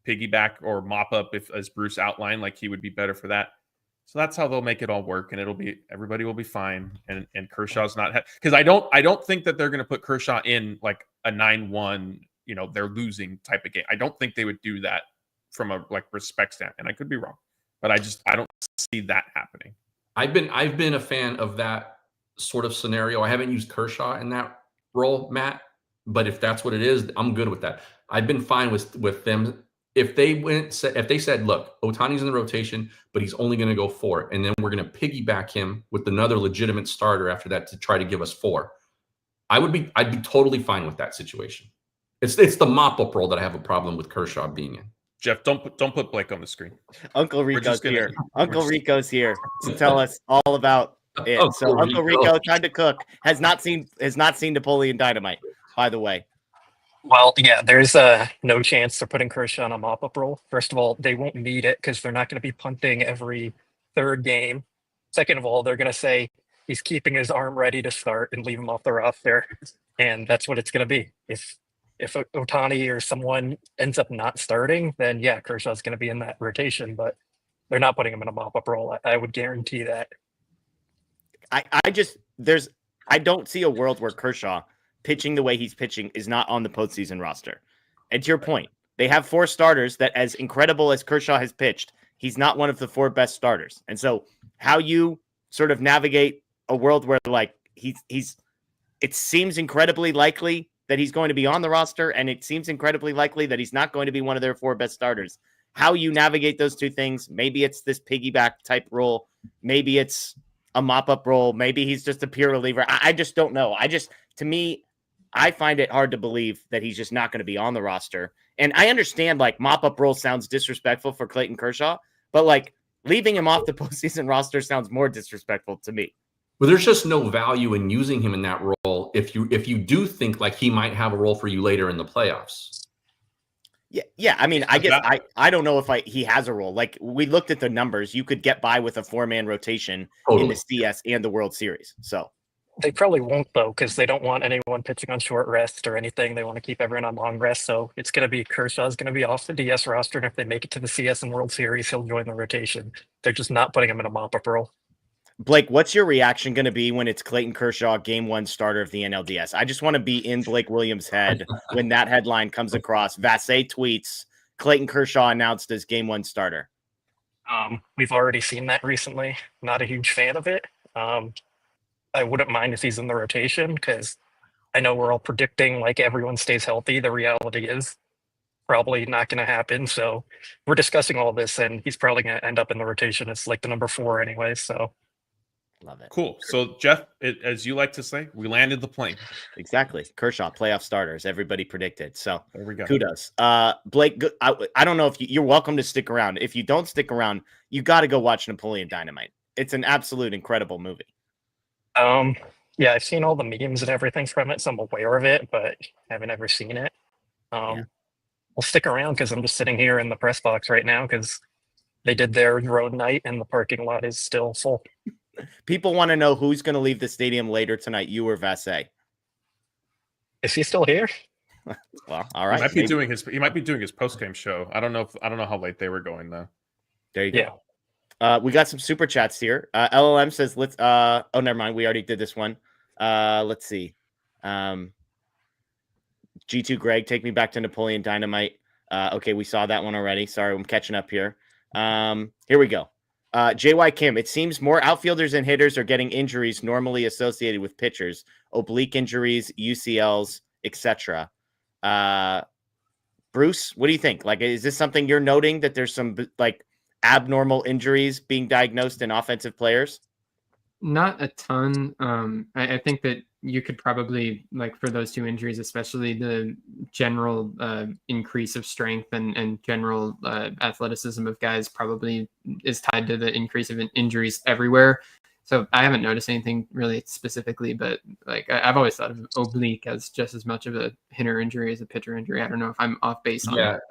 piggyback or mop up, if, as Bruce outlined, like he would be better for that. So that's how they'll make it all work, and everybody will be fine. And Kershaw's not, because I don't think that they're going to put Kershaw in like a 9-1, they're losing type of game. I don't think they would do that from a like respect standpoint. And I could be wrong, but I don't see that happening. I've been a fan of that sort of scenario. I haven't used Kershaw in that role, Matt, but if that's what it is, I'm good with that. I've been fine with them. If they said, look, Ohtani's in the rotation, but he's only going to go 4, and then we're going to piggyback him with another legitimate starter after that to try to give us 4, I'd be totally fine with that situation. It's the mop-up role that I have a problem with Kershaw being in. Jeff, don't put Blake on the screen. Uncle Rico's here. Uncle Rico's here to tell us all about it. Uncle Rico, time to cook, has not seen Napoleon Dynamite, by the way. Well, yeah, there's no chance they're putting Kershaw on a mop-up role. First of all, they won't need it because they're not going to be punting every 3rd game. Second of all, they're going to say he's keeping his arm ready to start and leave him off the roster, and that's what it's going to be. If Ohtani or someone ends up not starting, then yeah, Kershaw's going to be in that rotation, but they're not putting him in a mop-up role. I would guarantee that. I don't see a world where Kershaw, pitching the way he's pitching, is not on the postseason roster. And to your point, they have 4 starters that, as incredible as Kershaw has pitched, he's not one of the 4 best starters. And so how you sort of navigate a world where like it seems incredibly likely that he's going to be on the roster, and it seems incredibly likely that he's not going to be one of their 4 best starters. How you navigate those 2 things, maybe it's this piggyback type role, maybe it's a mop-up role, maybe he's just a pure reliever. I just don't know. To me, I find it hard to believe that he's just not going to be on the roster. And I understand like mop-up role sounds disrespectful for Clayton Kershaw, but like leaving him off the postseason roster sounds more disrespectful to me. Well, there's just no value in using him in that role if you do think like he might have a role for you later in the playoffs. Yeah. I mean, I guess I don't know if he has a role. Like we looked at the numbers, you could get by with a 4-man rotation in the CS and the World Series. So they probably won't though, because they don't want anyone pitching on short rest or anything. They want to keep everyone on long rest. So it's going to be Kershaw's going to be off the DS roster, and if they make it to the CS and World Series, he'll join the rotation. They're just not putting him in a mop-up role. Blake, what's your reaction going to be when it's Clayton Kershaw, game 1 starter of the NLDS? I just want to be in Blake Williams' head when that headline comes across. Vassay tweets, Clayton Kershaw announced as game 1 starter. We've already seen that recently. Not a huge fan of it. I wouldn't mind if he's in the rotation, because I know we're all predicting like everyone stays healthy. The reality is probably not going to happen. So we're discussing all this, and he's probably going to end up in the rotation. It's like the number 4 anyway. So love it. Cool. So Jeff, as you like to say, we landed the plane. Exactly. Kershaw, playoff starters. Everybody predicted. So there we go. Kudos. Blake, I don't know if you're welcome to stick around. If you don't stick around, you got to go watch Napoleon Dynamite. It's an absolute incredible movie. Yeah, I've seen all the memes and everything from it, so I'm aware of it, but haven't ever seen it. Yeah. I'll stick around because I'm just sitting here in the press box right now because they did their road night and the parking lot is still full. People want to know who's going to leave the stadium later tonight, you or Vasse. Is he still here? Well, all right. He might be doing his post game show. I don't know how late they were going though. There you go. We got some super chats here. LLM says, let's, oh, never mind. We already did this one. Let's see. G2 Greg, take me back to Napoleon Dynamite. Okay, we saw that one already. Sorry, I'm catching up here. Here we go. JY Kim, it seems more outfielders and hitters are getting injuries normally associated with pitchers, oblique injuries, UCLs, etc. Bruce, what do you think? Like, is this something you're noting that there's some like abnormal injuries being diagnosed in offensive players? Not a ton. I think that you could probably, like, for those two injuries, especially the general increase of strength and general athleticism of guys probably is tied to the increase of injuries everywhere. So I haven't noticed anything really specifically, but like I've always thought of oblique as just as much of a hitter injury as a pitcher injury. I don't know if I'm off base on that.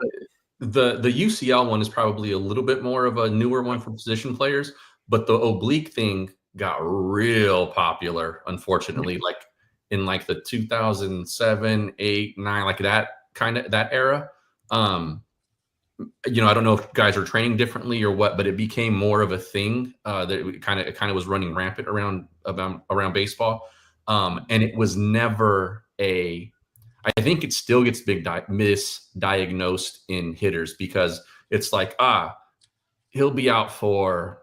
The UCL one is probably a little bit more of a newer one for position players, but the oblique thing got real popular, unfortunately, like in like the 2007, 8, 9, like that era. I don't know if guys are training differently or what, but it became more of a thing that it kind of was running rampant around baseball. And it was never I think it still gets misdiagnosed in hitters because it's like, he'll be out for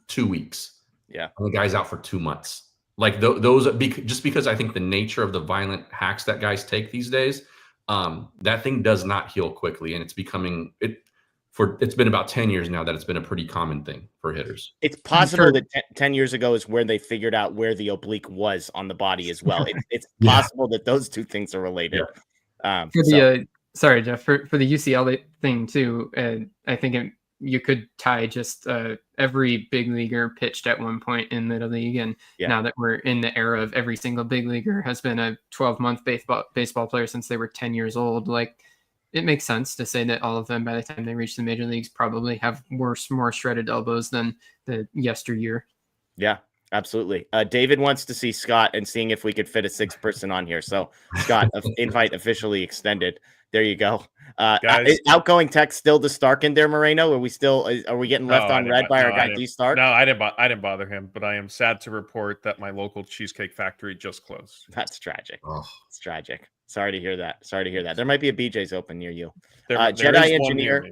2 weeks. Yeah. And the guy's out for 2 months. Like those, just because I think the nature of the violent hacks that guys take these days, that thing does not heal quickly. And it's been about 10 years now that it's been a pretty common thing for hitters. It's possible that 10 years ago is where they figured out where the oblique was on the body as well. It's possible that those two things are related. Yeah. Sorry, Jeff, for the UCL thing too, I think you could tie just every big leaguer pitched at one point in the league. And now that we're in the era of every single big leaguer has been a 12-month baseball player since they were 10 years old, like it makes sense to say that all of them, by the time they reach the major leagues, probably have more shredded elbows than the yesteryear. Yeah, absolutely. David wants to see Scott and seeing if we could fit a sixth person on here. So Scott, invite officially extended. There you go. Guys, outgoing text still to Stark in there, Moreno? Are we getting left on red by our guy D Stark? No, I didn't bother him, but I am sad to report that my local cheesecake factory just closed. That's tragic. Oh. It's tragic. Sorry to hear that. There might be a BJ's open near you. Jedi Engineer,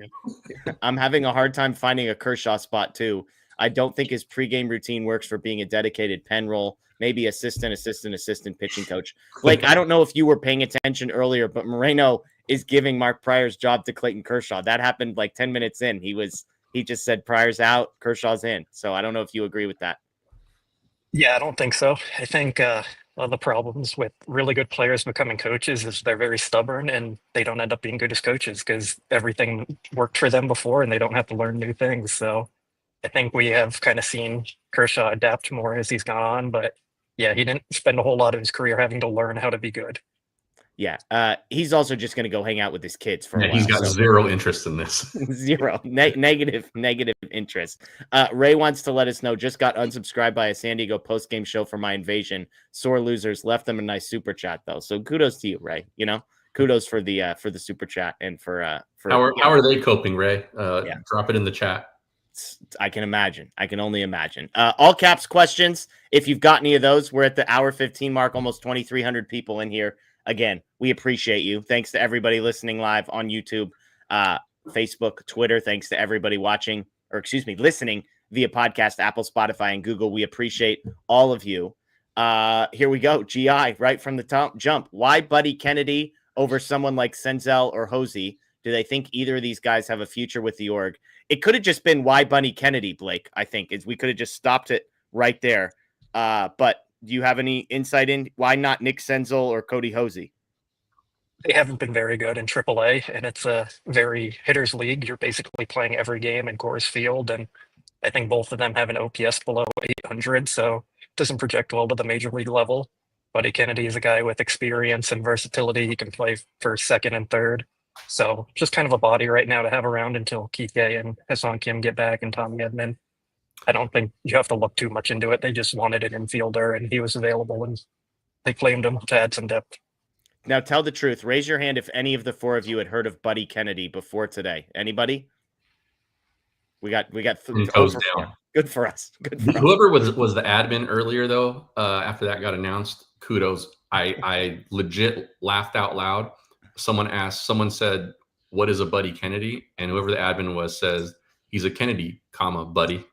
I'm having a hard time finding a Kershaw spot too. I don't think his pregame routine works for being a dedicated pen roll. Maybe assistant pitching coach. Blake, I don't know if you were paying attention earlier, but Moreno is giving Mark Pryor's job to Clayton Kershaw. That happened like 10 minutes in. He just said Pryor's out, Kershaw's in. So I don't know if you agree with that. Yeah, I don't think so. I think one of the problems with really good players becoming coaches is they're very stubborn and they don't end up being good as coaches because everything worked for them before and they don't have to learn new things. So I think we have kind of seen Kershaw adapt more as he's gone on, but yeah, he didn't spend a whole lot of his career having to learn how to be good. Yeah, he's also just going to go hang out with his kids for a while. He's got zero interest in this. Zero. Negative interest. Ray wants to let us know, just got unsubscribed by a San Diego post-game show for my invasion. Sore losers. Left them a nice super chat, though. So kudos to you, Ray. Kudos for the super chat and for how are they coping, Ray? Drop it in the chat. I can imagine. I can only imagine. All caps questions. If you've got any of those, we're at the hour 15 mark, almost 2,300 people in here. Again, we appreciate you. Thanks to everybody listening live on YouTube, Facebook, Twitter. Thanks to everybody listening via podcast, Apple, Spotify, and Google. We appreciate all of you. Here we go. GI, right from the jump. Why Buddy Kennedy over someone like Senzel or Hosey? Do they think either of these guys have a future with the org? It could have just been why Bunny Kennedy, Blake, I think. We could have just stopped it right there. But do you have any insight in why not Nick Senzel or Cody Hosey? They haven't been very good in AAA, and it's a very hitters league. You're basically playing every game in Coors Field, and I think both of them have an OPS below 800. So doesn't project well to the major league level. Buddy Kennedy is a guy with experience and versatility. He can play for second and third. So just kind of a body right now to have around until Kike and Hassan Kim get back and Tommy Edman. I don't think you have to look too much into it. They just wanted an infielder, and he was available, and they claimed him to add some depth. Now, tell the truth. Raise your hand if any of the four of you had heard of Buddy Kennedy before today. Anybody? We got goes down. Good for us. Good for us. Whoever was the admin earlier, though, after that got announced, kudos. I legit laughed out loud. Someone said, "What is a Buddy Kennedy?" And whoever the admin was says, "He's a Kennedy, buddy."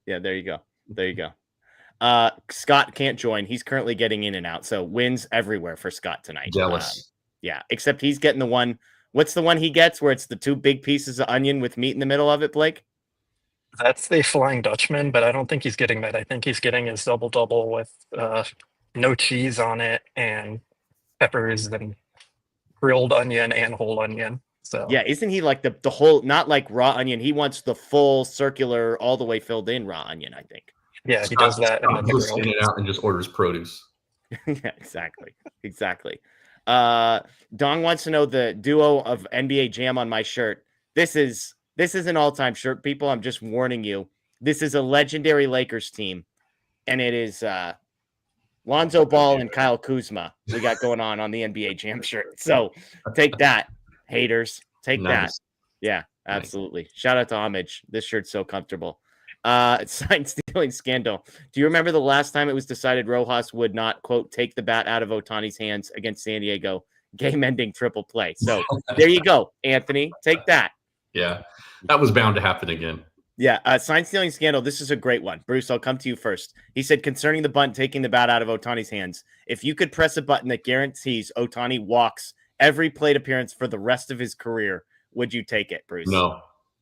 Yeah, there you go. There you go. Scott can't join. He's currently getting in and out. So wins everywhere for Scott tonight. Jealous. Yeah, except he's getting the one. What's the one he gets where it's the two big pieces of onion with meat in the middle of it, Blake? That's the Flying Dutchman, but I don't think he's getting that. I think he's getting his double-double with no cheese on it and peppers and grilled onion and whole onion. So yeah, isn't he like the whole, not like raw onion? He wants the full circular, all the way filled in raw onion, I think. Yeah, he does that. And then the Just grill. in it out and just orders produce. Yeah, exactly. Dong wants to know the duo of NBA Jam on my shirt. This is an all-time shirt, people. I'm just warning you. This is a legendary Lakers team, and it is Lonzo Ball and Kyle Kuzma we got going on the NBA Jam shirt. So take that, haters. Take that. Yeah, absolutely. Nice. Shout out to Homage. This shirt's so comfortable. Sign stealing scandal. Do you remember the last time it was decided Rojas would not, quote, take the bat out of Ohtani's hands against San Diego? Game-ending triple play. So there you go, Anthony. Take that. Yeah, that was bound to happen again. Yeah, sign stealing scandal. This is a great one. Bruce, I'll come to you first. He said, concerning the bunt taking the bat out of Ohtani's hands, if you could press a button that guarantees Ohtani walks every plate appearance for the rest of his career, would you take it, Bruce? No.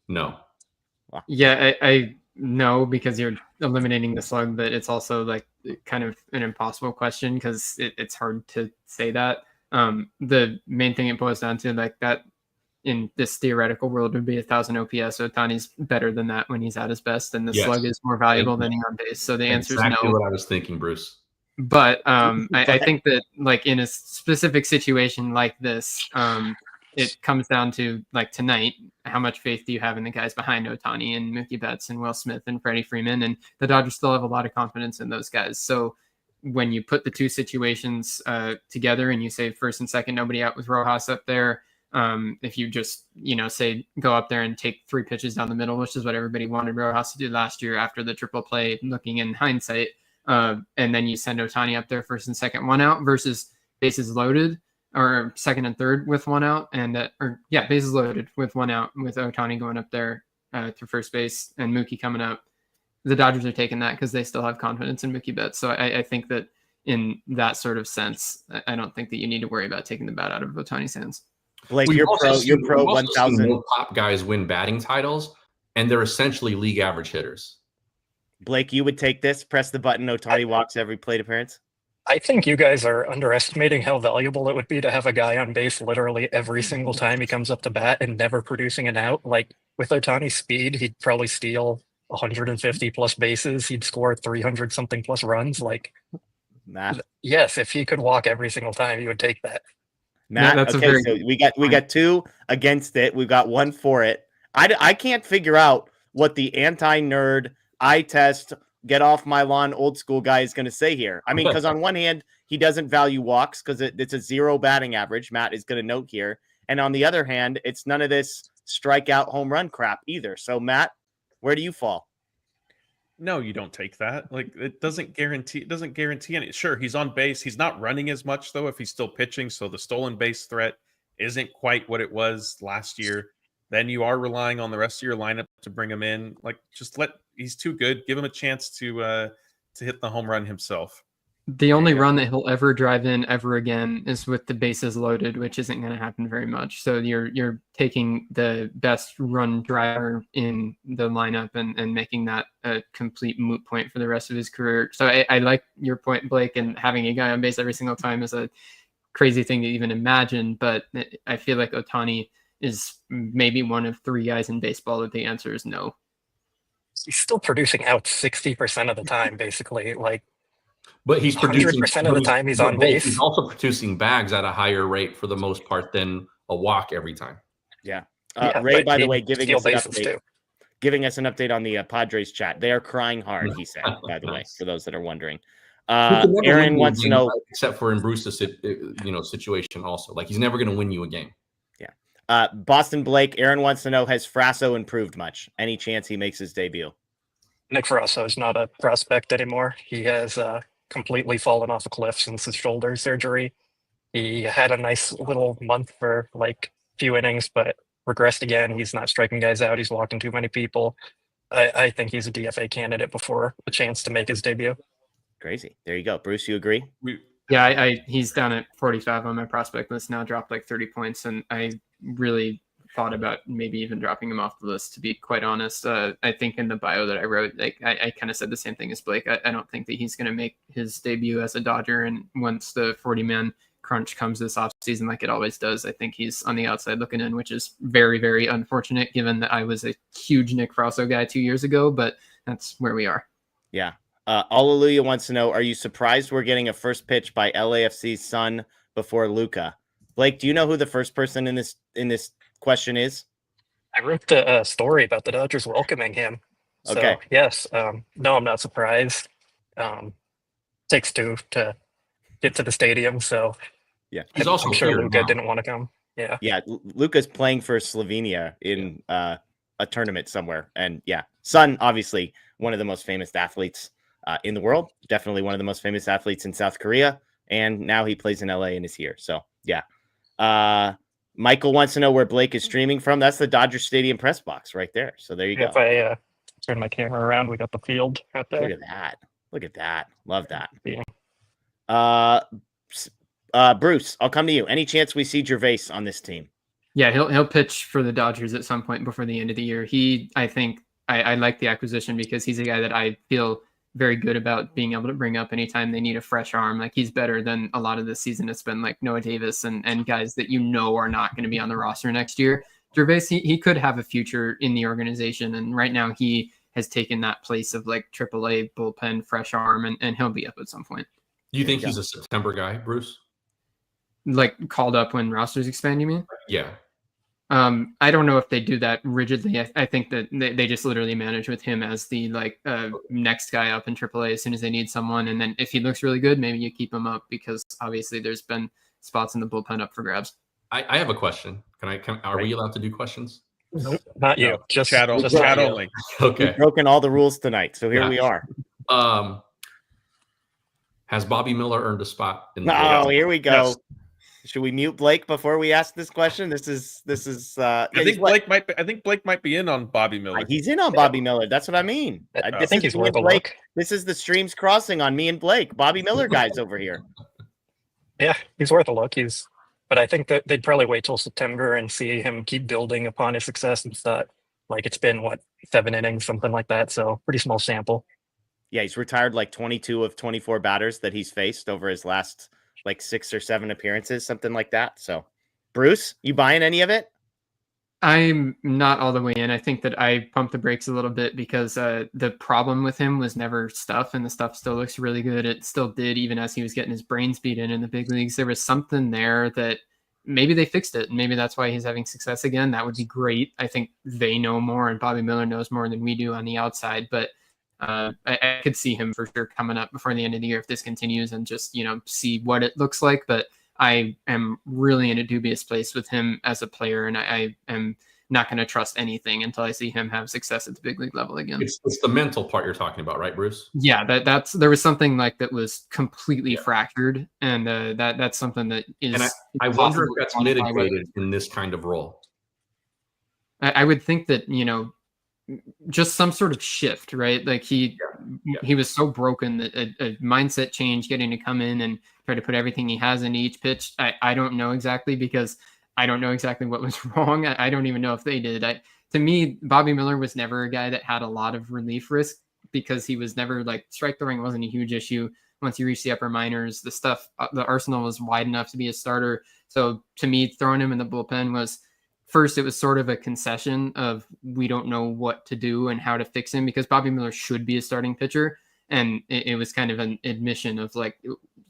Wow. Yeah, I no, because you're eliminating the slug, but it's also like kind of an impossible question because it's hard to say that. The main thing it boils down to, like, that in this theoretical world would be 1,000 OPS. So Ohtani's better than that when he's at his best, and the slug is more valuable than he on base. So the answer is no. Exactly what I was thinking, Bruce. But I think that, like, in a specific situation like this, it comes down to, like, tonight, how much faith do you have in the guys behind Ohtani and Mookie Betts and Will Smith and Freddie Freeman? And the Dodgers still have a lot of confidence in those guys. So when you put the two situations together and you say first and second, nobody out with Rojas up there, if you just, say go up there and take 3 pitches down the middle, which is what everybody wanted Rojas to do last year after the triple play, looking in hindsight, and then you send Ohtani up there first and second, 1 out versus bases loaded, or second and third with 1 out, and bases loaded with 1 out with Ohtani going up there to first base and Mookie coming up. The Dodgers are taking that because they still have confidence in Mookie Betts. So I think that in that sort of sense, I don't think that you need to worry about taking the bat out of Ohtani's hands. Blake, you're pro 1,000. Top guys win batting titles, and they're essentially league average hitters. Blake, you would take this, press the button, Ohtani walks every plate appearance? I think you guys are underestimating how valuable it would be to have a guy on base literally every single time he comes up to bat and never producing an out. Like, with Ohtani's speed, he'd probably steal 150 plus bases. He'd score 300 something plus runs. Like, Matt. Yes, if he could walk every single time, he would take that. Matt, yeah, okay, so we got 2 against it. We've got 1 for it. I can't figure out what the anti-nerd, eye test, get off my lawn old school guy is going to say here. I mean, because on one hand, he doesn't value walks because it's a 0 batting average. Matt is going to note here. And on the other hand, it's none of this strikeout home run crap either. So Matt, where do you fall? No, you don't take that. Like, it doesn't guarantee any. Sure, he's on base. He's not running as much, though, if he's still pitching. So the stolen base threat isn't quite what it was last year. Then you are relying on the rest of your lineup to bring him in. Like, he's too good. Give him a chance to hit the home run himself. The only run that he'll ever drive in ever again is with the bases loaded, which isn't going to happen very much. So you're taking the best run driver in the lineup and making that a complete moot point for the rest of his career. So I like your point, Blake, and having a guy on base every single time is a crazy thing to even imagine. But I feel like Ohtani is maybe one of 3 guys in baseball that the answer is no. He's still producing out 60% of the time, basically. Like, But he's producing 100% of the time he's on base. He's also producing bags at a higher rate for the most part than a walk every time. Yeah. Yeah, Ray, but by the he way, giving steal us an bases update. too. Giving us an update on the Padres chat. They are crying hard, he said, by the way, Nice. for those that are wondering. He can never Aaron win you a wants to game, know, right? Except for in Bruce's situation also. Like, he's never going to win you a game. Boston Blake, Aaron wants to know, has Frasso improved much? Any chance he makes his debut? Nick Frasso is not a prospect anymore. He has completely fallen off a cliff since his shoulder surgery. He had a nice little month for like few innings, but regressed again. He's not striking guys out. He's walking too many people. I think he's a DFA candidate before a chance to make his debut. Crazy. There you go. Bruce, you agree? Yeah, he's down at 45 on my prospect list now, dropped like 30 points, and I really thought about maybe even dropping him off the list, to be quite honest. I think in the bio that I wrote, like I kind of said the same thing as Blake. I don't think that he's going to make his debut as a Dodger, and once the 40-man crunch comes this offseason like it always does, I think he's on the outside looking in, which is very, very unfortunate given that I was a huge Nick Frasso guy 2 years ago, but that's where we are. Yeah. Alleluia wants to know, are you surprised we're getting a first pitch by LAFC's son before Luca? Blake, do you know who the first person in this question is? I wrote the story about the Dodgers welcoming him. So, Okay. yes. No, I'm not surprised. Takes two to get to the stadium, so Yeah. He's also I'm sure here Luka now. didn't want to come. Yeah. Yeah, Luca's playing for Slovenia in a tournament somewhere. And yeah, son, obviously one of the most famous athletes in the world, definitely one of the most famous athletes in South Korea. And now he plays in LA and is here. So yeah. Michael wants to know where Blake is streaming from. That's the Dodger Stadium press box right there. So there you go. If I turn my camera around, we got the field out there. Look at that. Look at that. Love that. Yeah. Bruce, I'll come to you. Any chance we see Gervais on this team? Yeah, he'll pitch for the Dodgers at some point before the end of the year. I think I like the acquisition because he's a guy that I feel very good about being able to bring up anytime they need a fresh arm. Like, he's better than a lot of this season. It's been like Noah Davis and guys that are not going to be on the roster next year. Gervais, he could have a future in the organization, and right now he has taken that place of like AAA bullpen fresh arm, and he'll be up at some point. You think he's a September guy, Bruce? Like, called up when rosters expand, you mean? Yeah. I don't know if they do that rigidly. I think that they just literally manage with him as the next guy up in AAA as soon as they need someone. And then if he looks really good, maybe you keep him up, because obviously there's been spots in the bullpen up for grabs. I have a question. Are we allowed to do questions? Nope, not you. No, Just chat only. Okay. We've broken all the rules tonight. So here we are. Has Bobby Miller earned a spot in the Oh, here we go. Yes. Should we mute Blake before we ask this question? This is I think Blake might be in on Bobby Miller. He's in on Bobby Miller. That's what I mean. I think he's worth a Blake. look. This is the streams crossing on me and Blake. Bobby Miller guys over here. Yeah, he's worth a look. But I think that they'd probably wait till September and see him keep building upon his success and stuff. Like, it's been 7 innings, something like that. So pretty small sample. Yeah, he's retired like 22 of 24 batters that he's faced over his last 6 or 7 appearances, something like that. So, Bruce, you buying any of it? I'm not all the way in. I think that I pumped the brakes a little bit because the problem with him was never stuff, and the stuff still looks really good. It still did, even as he was getting his brains beat in the big leagues. There was something there that maybe they fixed it, and maybe that's why he's having success again. That would be great. I think they know more, and Bobby Miller knows more than we do on the outside, but I could see him for sure coming up before the end of the year if this continues, and just, see what it looks like. But I am really in a dubious place with him as a player, and I am not going to trust anything until I see him have success at the big league level again. It's the mental part you're talking about, right, Bruce? Yeah, there was something that was completely fractured, and that's something that is. And I wonder if that's mitigated in this kind of role. I would think that, just some sort of shift, right? Like he was so broken that a mindset change, getting to come in and try to put everything he has into each pitch. I don't know exactly, because I don't know exactly what was wrong. I don't even know if they did. To me, Bobby Miller was never a guy that had a lot of relief risk, because he was never strike throwing wasn't a huge issue. Once you reach the upper minors, the arsenal was wide enough to be a starter. So to me, throwing him in the bullpen was, first, it was sort of a concession of we don't know what to do and how to fix him, because Bobby Miller should be a starting pitcher. And it was kind of an admission of like,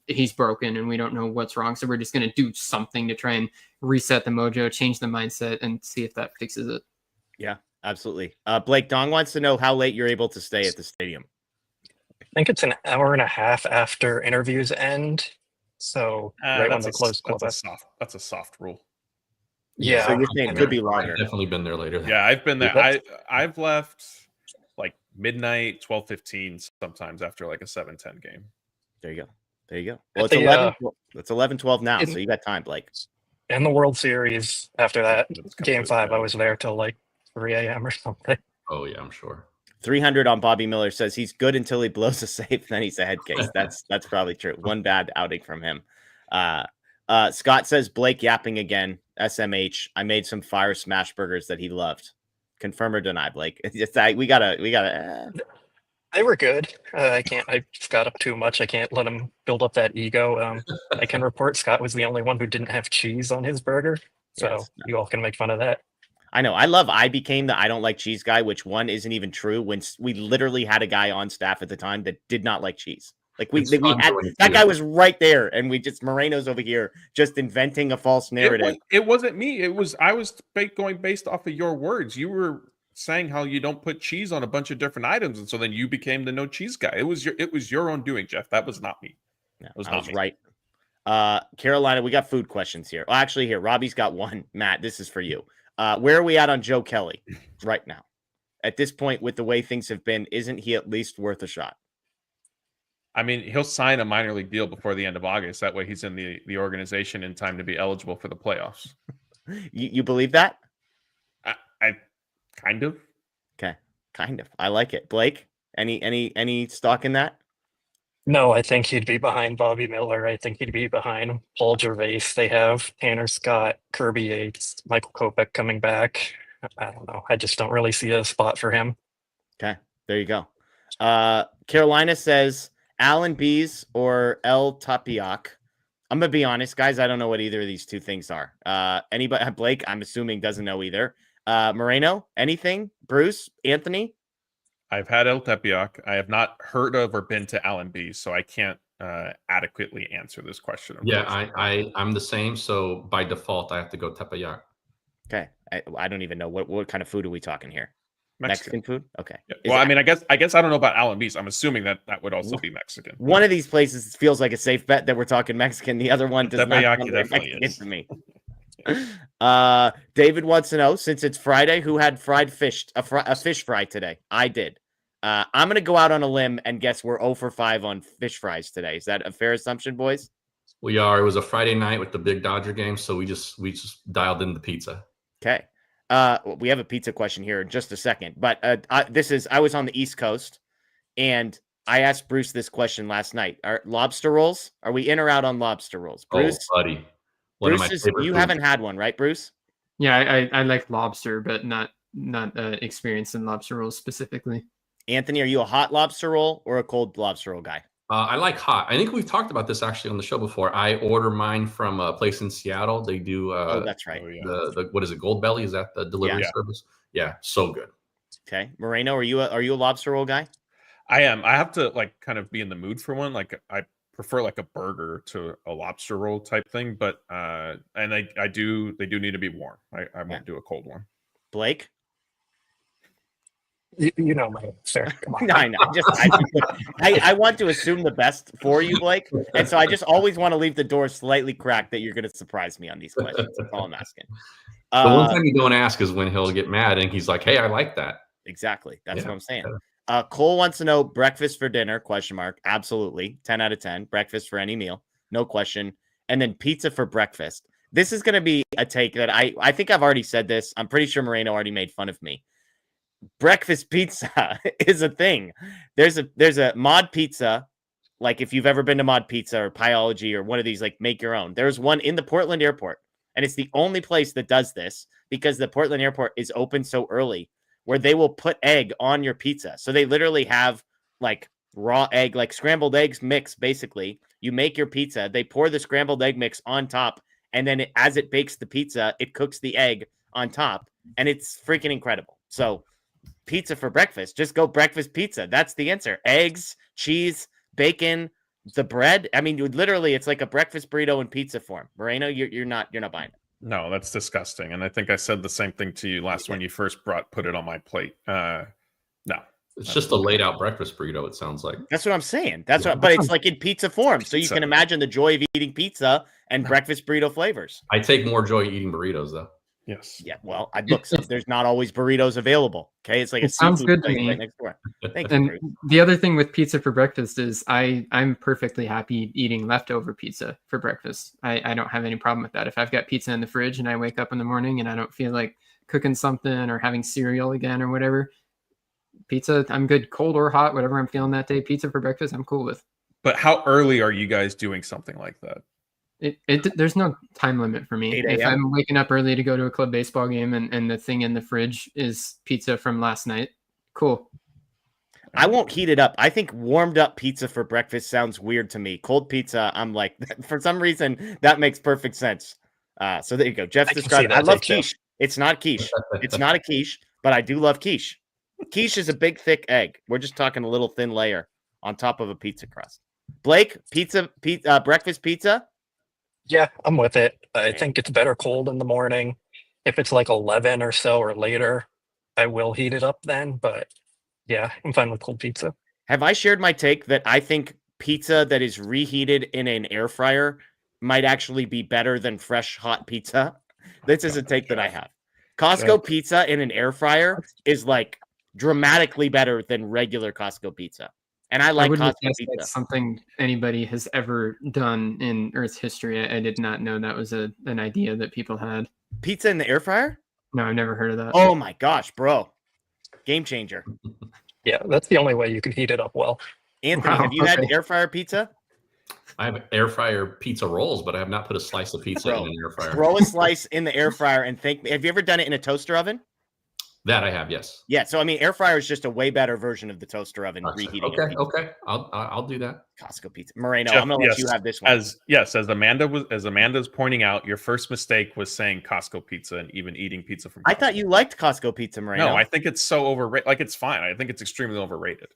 he's broken and we don't know what's wrong. So we're just going to do something to try and reset the mojo, change the mindset, and see if that fixes it. Yeah, absolutely. Blake Dong wants to know how late you're able to stay at the stadium. I think it's an hour and a half after interviews end. So right when they close clubhouse. That's a soft rule. Yeah. So you're saying it could be longer. I've definitely been there later. Yeah, I've been there. I've left like midnight, 12:15 sometimes after like a 7-10 game. There you go. Well, it's 11-12 now, so you got time, Blake. In the World Series, after that game 5, I was there till like 3 a.m. or something. Oh yeah, I'm sure. 300 on Bobby Miller says he's good until he blows a save, then he's a head case. That's probably true. One bad outing from him. Scott says Blake yapping again. SMH. I made some fire smash burgers that he loved. Confirm or deny, Blake? We gotta. They were good. I got up too much. I can't let him build up that ego. I can report Scott was the only one who didn't have cheese on his burger. So you all can make fun of that. I know. I became the I don't like cheese guy, which one isn't even true when we literally had a guy on staff at the time that did not like cheese. Like we had that guy was right there, and Moreno's over here just inventing a false narrative. It wasn't me. I was going based off of your words. You were saying how you don't put cheese on a bunch of different items, and so then you became the no cheese guy. It was your own doing, Jeff. That was not me. Yeah, I was right. Carolina, we got food questions here. Well, actually, here Robbie's got one. Matt, this is for you. Where are we at on Joe Kelly right now? At this point, with the way things have been, isn't he at least worth a shot? I mean, he'll sign a minor league deal before the end of August. That way he's in the organization in time to be eligible for the playoffs. You believe that? I kind of. Okay. Kind of. I like it. Blake, any stock in that? No, I think he'd be behind Bobby Miller. I think he'd be behind Paul Gervais. They have Tanner Scott, Kirby Yates, Michael Kopech coming back. I don't know. I just don't really see a spot for him. Okay. There you go. Carolina says Alan Bees or El Tapiak. I'm going to be honest, guys. I don't know what either of these two things are. Anybody? Blake, I'm assuming, doesn't know either. Moreno, anything? Bruce, Anthony? I've had El Tepeyac. I have not heard of or been to Alan B, so I can't adequately answer this question. Yeah, I'm the same. So by default, I have to go Tepeyac. Okay, I don't even know what kind of food are we talking here. Mexican food? Okay. Yeah. Well, I mean, I guess I don't know about Alan B's. I'm assuming that would also be Mexican. One of these places feels like a safe bet that we're talking Mexican. The other one does not sound like Mexican to me. David wants to know, since it's Friday, who had fried fish, a fish fry today? I did. I'm going to go out on a limb and guess we're 0 for 5 on fish fries today. Is that a fair assumption, boys? We are. It was a Friday night with the big Dodger game, so we just dialed in the pizza. Okay. We have a pizza question here in just a second, but I was on the East Coast, and I asked Bruce this question last night. Are lobster rolls? Are we in or out on lobster rolls? Bruce, buddy. You haven't had one, right, Bruce? Yeah, I like lobster, but not experienced in lobster rolls specifically. Anthony, are you a hot lobster roll or a cold lobster roll guy? I like hot. I think we've talked about this actually on the show before. I order mine from a place in Seattle. They do. That's right. The what is it? Gold Belly? Is that the delivery service? Yeah, so good. Okay, Moreno, are you a lobster roll guy? I am. I have to kind of be in the mood for one. Like I prefer like a burger to a lobster roll type thing, but and they do need to be warm. I won't do a cold one. Blake. You know my answer. Come on. I know. I want to assume the best for you, Blake, and so I just always want to leave the door slightly cracked that you're going to surprise me on these questions. That's all I'm asking. The one time you don't ask is when he'll get mad and he's like, "Hey, I like that." Exactly. That's what I'm saying. Cole wants to know breakfast for dinner? ? Absolutely. 10 out of 10. Breakfast for any meal, no question. And then pizza for breakfast. This is going to be a take that I think I've already said this. I'm pretty sure Moreno already made fun of me. Breakfast pizza is a thing. There's a Mod Pizza, like if you've ever been to Mod Pizza or Pyology or one of these, like make your own. There's one in the Portland airport, and it's the only place that does this because the Portland airport is open so early, where they will put egg on your pizza. So they literally have like raw egg, like scrambled eggs mix. Basically, you make your pizza, they pour the scrambled egg mix on top, and then as it bakes the pizza, it cooks the egg on top, and it's freaking incredible. So pizza for breakfast. Just go breakfast pizza. That's the answer. Eggs, cheese, bacon, the bread. I mean, literally, it's like a breakfast burrito in pizza form. Moreno, you're not buying it. No, that's disgusting. And I think I said the same thing to you last when you first put it on my plate. No. It's just a laid out breakfast burrito, it sounds like. That's what I'm saying. But it's like in pizza form. So you can imagine the joy of eating pizza and breakfast burrito flavors. I take more joy eating burritos, though. Yes. Yeah. Well, there's not always burritos available. Okay. It's like it sounds good to me. Right next door. Thank and you. The other thing with pizza for breakfast is I'm perfectly happy eating leftover pizza for breakfast. I don't have any problem with that. If I've got pizza in the fridge and I wake up in the morning and I don't feel like cooking something or having cereal again or whatever, pizza, I'm good, cold or hot, whatever I'm feeling that day. Pizza for breakfast, I'm cool with. But how early are you guys doing something like that? There's no time limit for me. If I'm waking up early to go to a club baseball game and the thing in the fridge is pizza from last night, cool. I won't heat it up. I think warmed up pizza for breakfast sounds weird to me. Cold pizza, I'm like, for some reason, that makes perfect sense. So there you go. Jeff's described. I love quiche. It's not quiche. It's not a quiche, but I do love quiche. Quiche is a big, thick egg. We're just talking a little thin layer on top of a pizza crust. Blake, breakfast pizza? Yeah, I'm with it. I think it's better cold in the morning. If it's like 11 or so or later, I will heat it up then. But yeah, I'm fine with cold pizza. Have I shared my take that I think pizza that is reheated in an air fryer might actually be better than fresh hot pizza? This is a take that I have. Costco pizza in an air fryer is like dramatically better than regular Costco pizza. And I like Costco pizza. That's something anybody has ever done in Earth's history. I did not know that was an idea that people had. Pizza in the air fryer? No, I've never heard of that. Oh my gosh, bro. Game changer. Yeah, that's the only way you can heat it up well. Anthony, have you had air fryer pizza? I have air fryer pizza rolls, but I have not put a slice of pizza in an air fryer. Throw a slice in the air fryer and think. Have you ever done it in a toaster oven? That I have, yes. Yeah, so I mean, air fryer is just a way better version of the toaster oven reheating. Okay. I'll do that. Costco pizza. Moreno, Jeff, I'm gonna let you have this one. As Amanda's pointing out, your first mistake was saying Costco pizza and even eating pizza from Costco. I thought you liked Costco pizza, Moreno. No, I think it's so overrated. Like, it's fine. I think it's extremely overrated.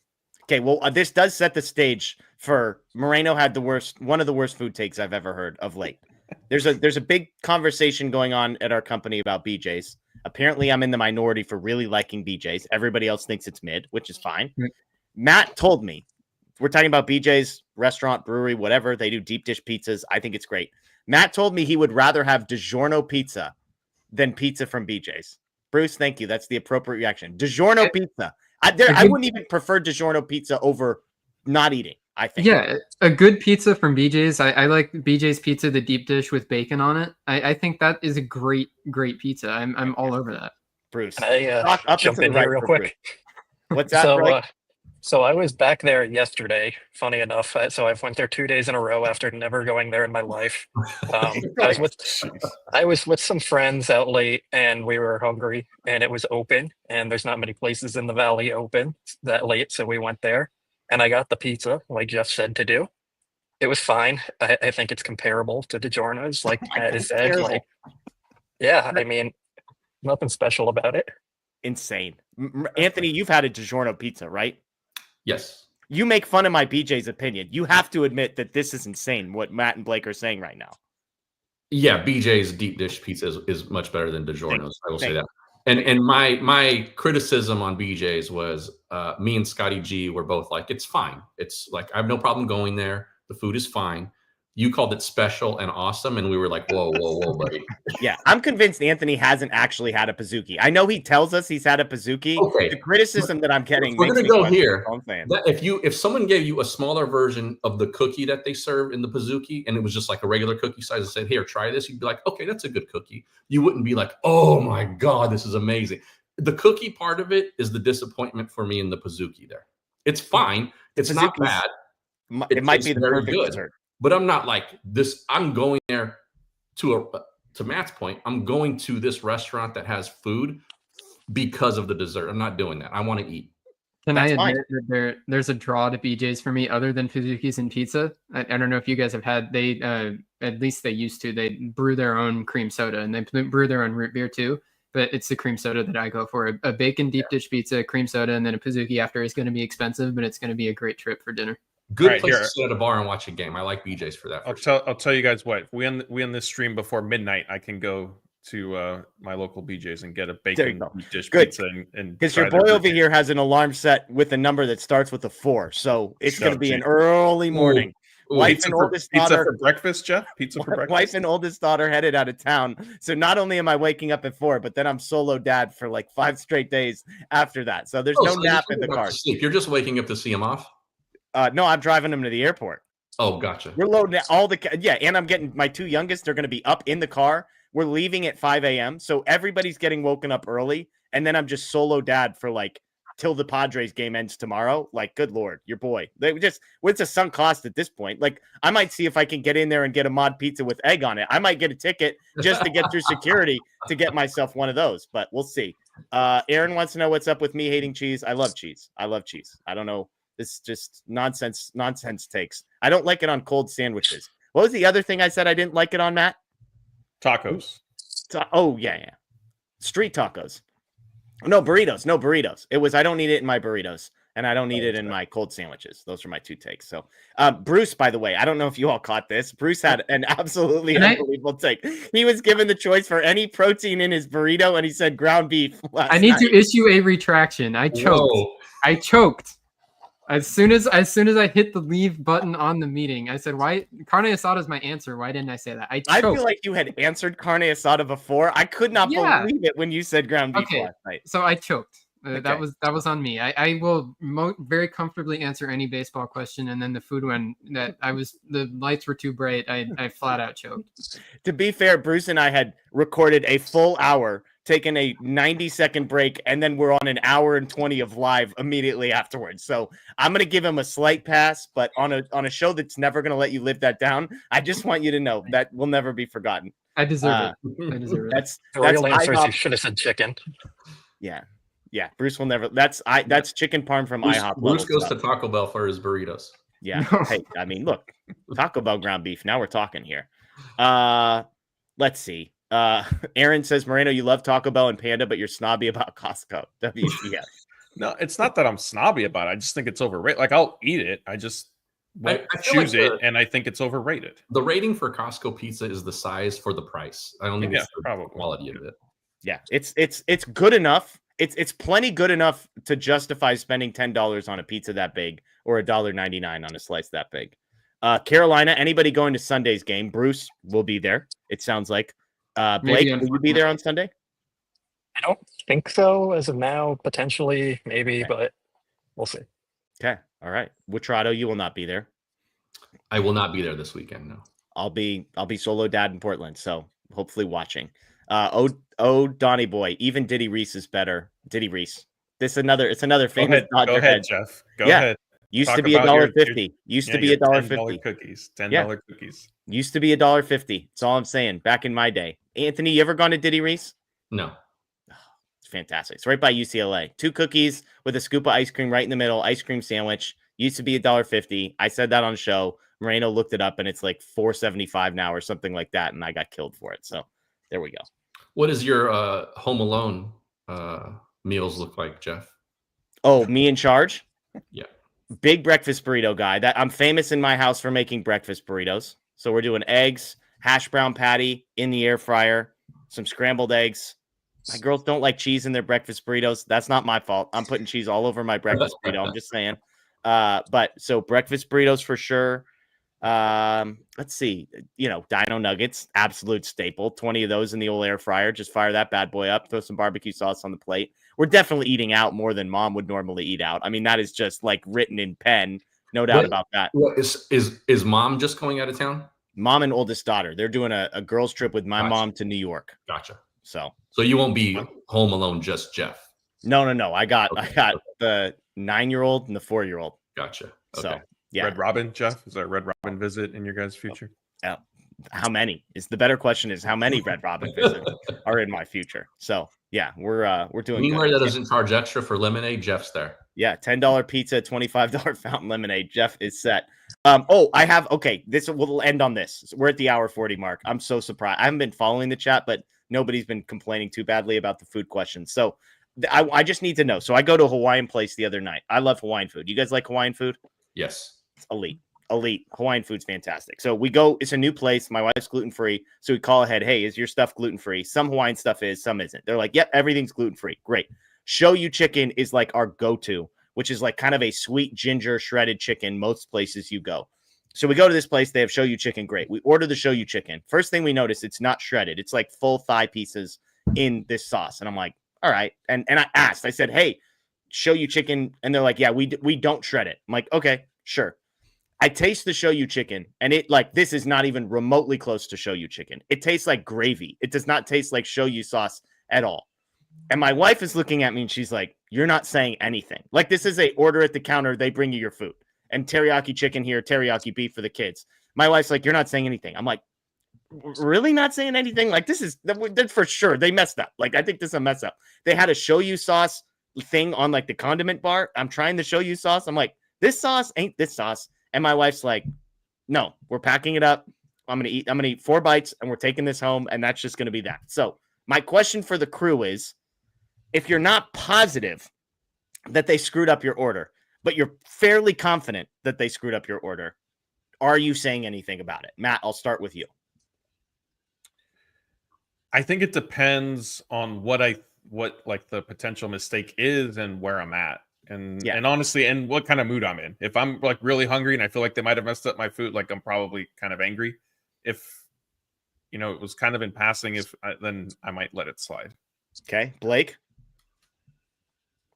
Okay, well, this does set the stage for Moreno had one of the worst food takes I've ever heard of late. There's a big conversation going on at our company about BJ's. Apparently, I'm in the minority for really liking BJ's. Everybody else thinks it's mid, which is fine. Mm-hmm. Matt told me, we're talking about BJ's restaurant, brewery, whatever. They do deep dish pizzas. I think it's great. Matt told me he would rather have DiGiorno pizza than pizza from BJ's. Bruce, thank you. That's the appropriate reaction. DiGiorno pizza. I wouldn't even prefer DiGiorno pizza over not eating, I think. Yeah, a good pizza from BJ's. I like BJ's pizza, the deep dish with bacon on it. I think that is a great pizza. I'm all over that. Bruce, can I jump in here real quick? What's that? So I was back there yesterday, funny enough. So I've went there 2 days in a row after never going there in my life. I was with some friends out late and we were hungry and it was open and there's not many places in the valley open that late. So we went there and I got the pizza like Jeff said to do. It was fine. I think it's comparable to DiGiorno's, like Matt has said. Like, yeah, I mean, nothing special about it. Insane. Anthony, you've had a DiGiorno pizza, right? Yes. You make fun of my BJ's opinion. You have to admit that this is insane, what Matt and Blake are saying right now. Yeah, BJ's deep dish pizza is much better than DiGiorno's. I will say that. And my criticism on BJ's was me and Scotty G were both like, it's fine. It's like, I have no problem going there. The food is fine. You called it special and awesome, and we were like, whoa, buddy. Yeah, I'm convinced Anthony hasn't actually had a Pizookie. I know he tells us he's had a Pizookie. Okay. The criticism that I'm getting. We're going to go here. If someone gave you a smaller version of the cookie that they serve in the Pizookie, and it was just like a regular cookie size and said, here, try this, you'd be like, okay, that's a good cookie. You wouldn't be like, oh my God, this is amazing. The cookie part of it is the disappointment for me in the Pizookie there. It's fine. It's not bad. It might be the perfect dessert. But I'm not like this. I'm going there to Matt's point. I'm going to this restaurant that has food because of the dessert. I'm not doing that. I want to eat. Can I admit that there's a draw to BJ's for me other than Pizookies and pizza? I don't know if you guys have had. They at least they used to. They brew their own cream soda and they brew their own root beer too. but it's the cream soda that I go for. A bacon deep dish pizza, cream soda, and then a Pizookie after is going to be expensive, but it's going to be a great trip for dinner. Good Right, place here. to sit at a bar and watch a game. I like BJ's for that. I'll tell you guys what. If we end this stream before midnight, I can go to my local BJ's and get a bacon deep dish pizza and because your boy over here has an alarm set with a number that starts with a 4, so it's going to be an early morning. Wife and oldest daughter for breakfast, Jeff. Pizza for breakfast. Wife and oldest daughter headed out of town. So not only am I waking up at 4, but then I'm solo dad for like 5 straight days after that. So there's no nap in the car. You're just waking up to see him off. No, I'm driving him to the airport. Oh, gotcha. We're loading and I'm getting my 2 youngest. They're going to be up in the car. We're leaving at 5 a.m. So everybody's getting woken up early, and then I'm just solo dad for like till the Padres game ends tomorrow. Like, good Lord, your boy. It's a sunk cost at this point. Like, I might see if I can get in there and get a mod pizza with egg on it. I might get a ticket just to get through security to get myself one of those, but we'll see. Aaron wants to know what's up with me hating cheese. I love cheese. I don't know. This is just nonsense takes. I don't like it on cold sandwiches. What was the other thing I said I didn't like it on, Matt? Tacos. Yeah. Street tacos. No burritos. It was I don't need it in my burritos, and I don't need it in my cold sandwiches. Those are my 2 takes. So, Bruce, by the way, I don't know if you all caught this. Bruce had an absolutely unbelievable take. He was given the choice for any protein in his burrito, and he said ground beef. I need to issue a retraction. I choked. As soon as I hit the leave button on the meeting, I said, "Why carne asada is my answer? Why didn't I say that?" I feel like you had answered carne asada before. I could not believe it when you said ground beef last night. So I choked. That was on me. I will very comfortably answer any baseball question, and then the food one the lights were too bright. I flat out choked. To be fair, Bruce and I had recorded a full hour, taken a 90-second break, and then we're on an hour and 20 of live immediately afterwards. So I'm going to give him a slight pass, but on a show that's never going to let you live that down, I just want you to know that will never be forgotten. I deserve it. I deserve it. That's real answer is you should have said chicken. Yeah. Bruce will never. That's chicken parm from IHOP. Bruce goes to Taco Bell for his burritos. Yeah. Hey, I mean, look, Taco Bell ground beef. Now we're talking here. Let's see. Aaron says, Moreno, you love Taco Bell and Panda, but you're snobby about Costco. WTF. No, it's not that I'm snobby about it. I just think it's overrated. Like, I'll eat it. I just won't choose it, and I think it's overrated. The rating for Costco pizza is the size for the price. I don't think it's the quality of it. Yeah, it's good enough. It's plenty good enough to justify spending $10 on a pizza that big or $1.99 on a slice that big. Carolina, anybody going to Sunday's game? Bruce will be there, it sounds like. Blake, will you be there on Sunday? I don't think so as of now. Potentially, maybe, but we'll see. Okay, all right. Witrado, you will not be there. I will not be there this weekend. No, I'll be solo dad in Portland, so hopefully watching. Donnie boy, even Diddy Reese is better. Diddy Reese. It's another famous Dodger Go ahead, Jeff. Go ahead. Used to be $1.50. Used to be $1.50. Cookies. $10 cookies. Used to be $1.50. That's all I'm saying. Back in my day. Anthony, you ever gone to Diddy Reese? No. It's fantastic. It's right by UCLA. 2 cookies with a scoop of ice cream right in the middle. Ice cream sandwich. Used to be $1.50. I said that on the show. Moreno looked it up, and it's like $4.75 now or something like that, and I got killed for it. So there we go. What does your Home Alone meals look like, Jeff? Oh, me in charge? Yeah. Big breakfast burrito guy. That I'm famous in my house for making breakfast burritos. So we're doing eggs, hash brown patty in the air fryer, some scrambled eggs. My girls don't like cheese in their breakfast burritos. That's not my fault. I'm putting cheese all over my breakfast burrito. I'm just saying. But so breakfast burritos for sure. Let's see. Dino nuggets, absolute staple. 20 of those in the old air fryer. Just fire that bad boy up. Throw some barbecue sauce on the plate. We're definitely eating out more than mom would normally eat out. I mean, that is just like written in pen. No doubt about that. Is mom just going out of town? Mom and oldest daughter. They're doing a girls trip with my mom to New York. Gotcha. So you won't be home alone, just Jeff. No. I got the 9-year-old and the 4-year-old. Gotcha. Okay. So yeah. Red Robin, Jeff? Is there a Red Robin visit in your guys' future? How many? The better question is how many Red Robin visits are in my future? So yeah, we're doing. Anywhere that doesn't charge extra for lemonade, Jeff's there. Yeah, $10 pizza, $25 fountain lemonade. Jeff is set. I have. Okay, we'll end on this. We're at the hour 40 mark. I'm so surprised. I haven't been following the chat, but nobody's been complaining too badly about the food questions. So I just need to know. So I go to a Hawaiian place the other night. I love Hawaiian food. You guys like Hawaiian food? Yes. It's elite. Hawaiian food's fantastic. So we go, it's a new place. My wife's gluten-free. So we call ahead. Hey, is your stuff gluten-free? Some Hawaiian stuff is, some isn't. They're like, yep, everything's gluten-free. Great. Shoyu chicken is like our go-to, which is like kind of a sweet ginger shredded chicken most places you go. So we go to this place. They have shoyu chicken. Great. We order the shoyu chicken. First thing we notice, it's not shredded. It's like full thigh pieces in this sauce. And I'm like, all right. And I asked, I said, hey, shoyu chicken. And they're like, yeah, we don't shred it. I'm like, okay, sure. I taste the shoyu chicken, and it like, this is not even remotely close to shoyu chicken. It tastes like gravy. It does not taste like shoyu sauce at all. And my wife is looking at me and she's like, you're not saying anything. Like, this is a order at the counter. They bring you your food and teriyaki chicken here, teriyaki beef for the kids. My wife's like, you're not saying anything. I'm like, really not saying anything? Like, this is for sure. They messed up. Like, I think this is a mess up. They had a shoyu sauce thing on like the condiment bar. I'm trying the shoyu sauce. I'm like, this sauce ain't this sauce. And my wife's like, no, we're packing it up. I'm going to eat 4 bites and we're taking this home. And that's just going to be that. So my question for the crew is, if you're not positive that they screwed up your order, but you're fairly confident that they screwed up your order, are you saying anything about it? Matt, I'll start with you. I think it depends on what like the potential mistake is and where I'm at. And honestly, and what kind of mood I'm in. If I'm like really hungry and I feel like they might have messed up my food, like I'm probably kind of angry. If, you know, it was kind of in passing, then I might let it slide. Okay. Blake?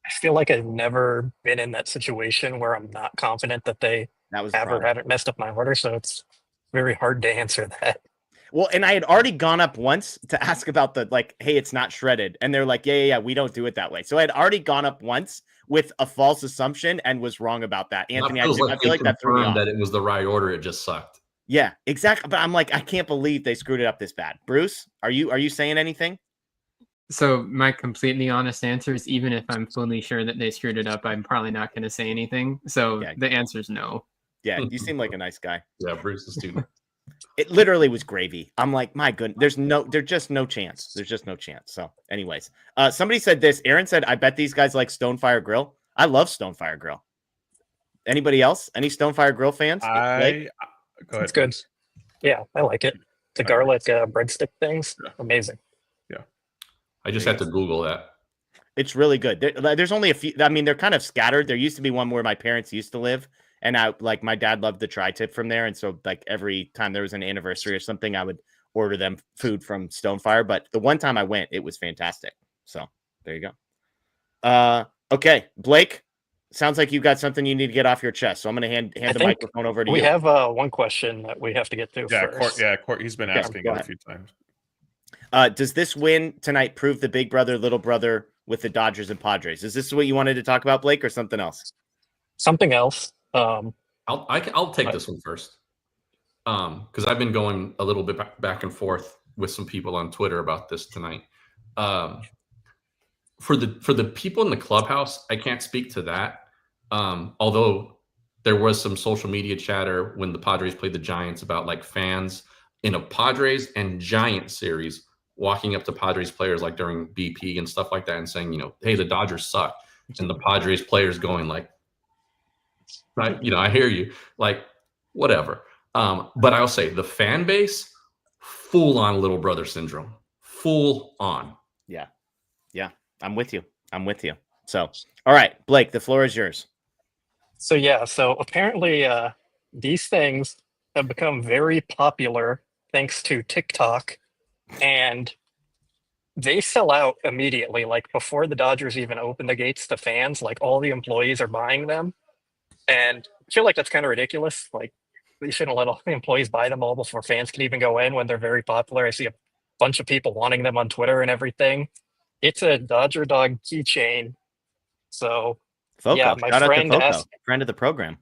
I feel like I've never been in that situation where I'm not confident that they have or haven't messed up my order. So it's very hard to answer that. Well, and I had already gone up once to ask about the, like, hey, it's not shredded. And they're like, yeah, we don't do it that way. So I had already gone up once with a false assumption and was wrong about that. Anthony, I feel like that threw me off. That it was the right order. It just sucked. Yeah, exactly. But I'm like, I can't believe they screwed it up this bad. Bruce, are you saying anything? So my completely honest answer is, even if I'm fully sure that they screwed it up, I'm probably not going to say anything. So the answer is no. Yeah, you seem like a nice guy. Yeah, Bruce the student. It literally was gravy. I'm like, my goodness, there's just no chance. There's just no chance. So anyways, somebody said this. Aaron said, I bet these guys like Stonefire Grill. I love Stonefire Grill. Anybody else? Any Stonefire Grill fans? Go ahead. It's good. Yeah, I like it. The garlic breadstick things, amazing. Yeah. I just had to Google that. It's really good. There's only a few. I mean, they're kind of scattered. There used to be one where my parents used to live. And my dad loved the tri-tip from there. And so like every time there was an anniversary or something, I would order them food from Stonefire. But the one time I went, it was fantastic. So there you go. Okay. Blake, sounds like you've got something you need to get off your chest. So I'm going to hand the microphone over to you. We have one question that we have to get to first. Court, he's been asking it a few times. Does this win tonight prove the big brother, little brother with the Dodgers and Padres? Is this what you wanted to talk about, Blake, or something else? Something else. I'll take this one first, because I've been going a little bit back and forth with some people on Twitter about this tonight. For the people in the clubhouse, I can't speak to that. Although there was some social media chatter when the Padres played the Giants about like fans in a Padres and Giants series walking up to Padres players like during BP and stuff like that and saying, you know, hey, the Dodgers suck, and the Padres players going like, I hear you, like, whatever. But I'll say the fan base, full on little brother syndrome, full on. Yeah. I'm with you. So, all right, Blake, the floor is yours. So apparently these things have become very popular thanks to TikTok, and they sell out immediately. Like before the Dodgers even open the gates to fans, like all the employees are buying them. And I feel like that's kind of ridiculous. Like, you shouldn't let all the employees buy them all before fans can even go in when they're very popular. I see a bunch of people wanting them on Twitter and everything. It's a Dodger Dog keychain. So, Foco. My friend friend of the program.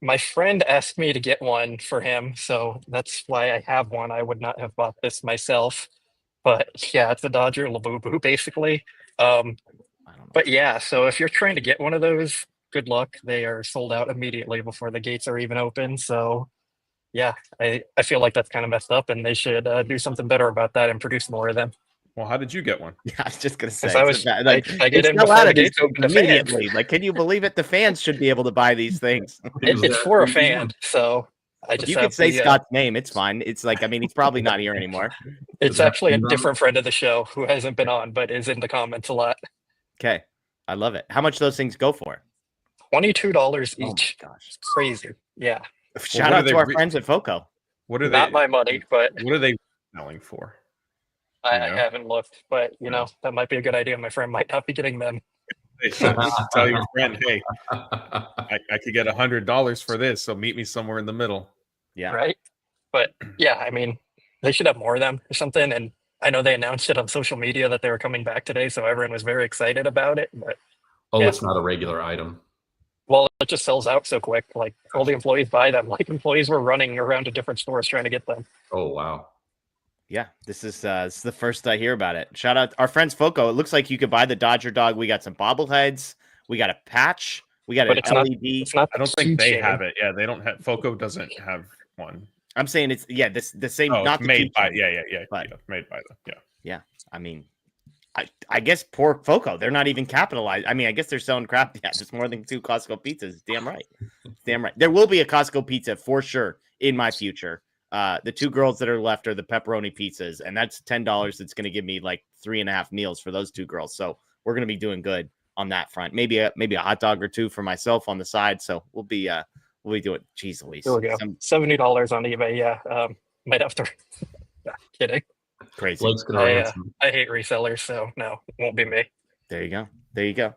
My friend asked me to get one for him, so that's why I have one. I would not have bought this myself. But yeah, it's a Dodger Labubu, basically. But yeah, so if you're trying to get one of those, good luck. They are sold out immediately before the gates are even open. So yeah, I feel like that's kind of messed up, and they should do something better about that and produce more of them. Well, how did you get one? Yeah, I was just gonna say. I get in before the gates open to fans. Immediately. Like, can you believe it? The fans should be able to buy these things. It's for a fan, so I just you could say Scott's name. It's fine. It's like, I mean, he's probably not here anymore. It's actually a different friend of the show who hasn't been on, but is in the comments a lot. Okay, I love it. How much do those things go for? $22 each. Oh my gosh, it's crazy. Yeah. Shout out to our friends at FOCO. What are not my money, but what are they selling for? I haven't looked, but that might be a good idea. My friend might not be getting them. Tell your friend, hey, I could get $100 for this, so meet me somewhere in the middle. Yeah. Right. But yeah, I mean, they should have more of them or something. And I know they announced it on social media that they were coming back today, so everyone was very excited about it. But it's not a regular item. Well, it just sells out so quick. Like all the employees buy them. Like employees were running around to different stores trying to get them. Oh wow. Yeah, this is the first I hear about it. Shout out our friends FOCO. It looks like you could buy the Dodger dog. We got some bobbleheads. We got a patch. We got an LED. I don't think they have it. Yeah, they don't have. FOCO doesn't have one. I'm saying it's the same. Oh, not made by but, made by them. Yeah. Yeah, I mean, I guess poor FOCO. They're not even capitalized. I mean, I guess they're selling crap. Yeah, it's more than 2 Costco pizzas. Damn right. Damn right. There will be a Costco pizza for sure in my future. The 2 girls that are left are the pepperoni pizzas, and that's $10. That's going to give me like 3.5 meals for those 2 girls. So we're going to be doing good on that front. Maybe a hot dog or 2 for myself on the side. So we'll be doing. Jeez Louise. There we go. $70 on eBay. Yeah. Might have to. Kidding. Crazy. I hate resellers, so no, it won't be me. There you go.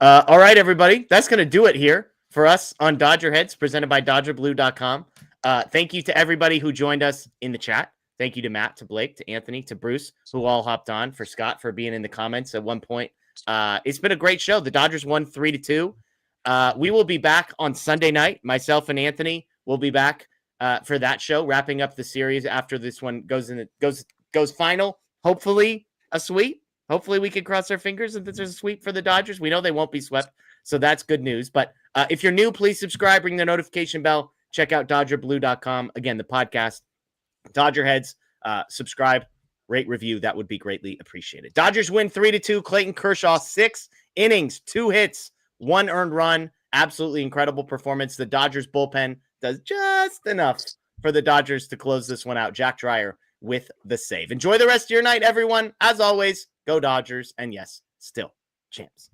All right, everybody. That's going to do it here for us on Dodger Heads, presented by DodgerBlue.com. Thank you to everybody who joined us in the chat. Thank you to Matt, to Blake, to Anthony, to Bruce, who all hopped on, for Scott for being in the comments at one point. It's been a great show. The Dodgers won 3-2. We will be back on Sunday night. Myself and Anthony will be back for that show, wrapping up the series after this one goes final. Hopefully a sweep. Hopefully we can cross our fingers that there's a sweep for the Dodgers. We know they won't be swept, so that's good news. But if you're new, please subscribe, ring the notification bell. Check out DodgerBlue.com. Again, the podcast, Dodger Heads. Subscribe, rate, review. That would be greatly appreciated. Dodgers win 3-2. Clayton Kershaw, 6 innings, 2 hits, 1 earned run. Absolutely incredible performance. The Dodgers bullpen does just enough for the Dodgers to close this one out. Jack Dreyer with the save. Enjoy the rest of your night, everyone. As always, go Dodgers. And yes, still champs.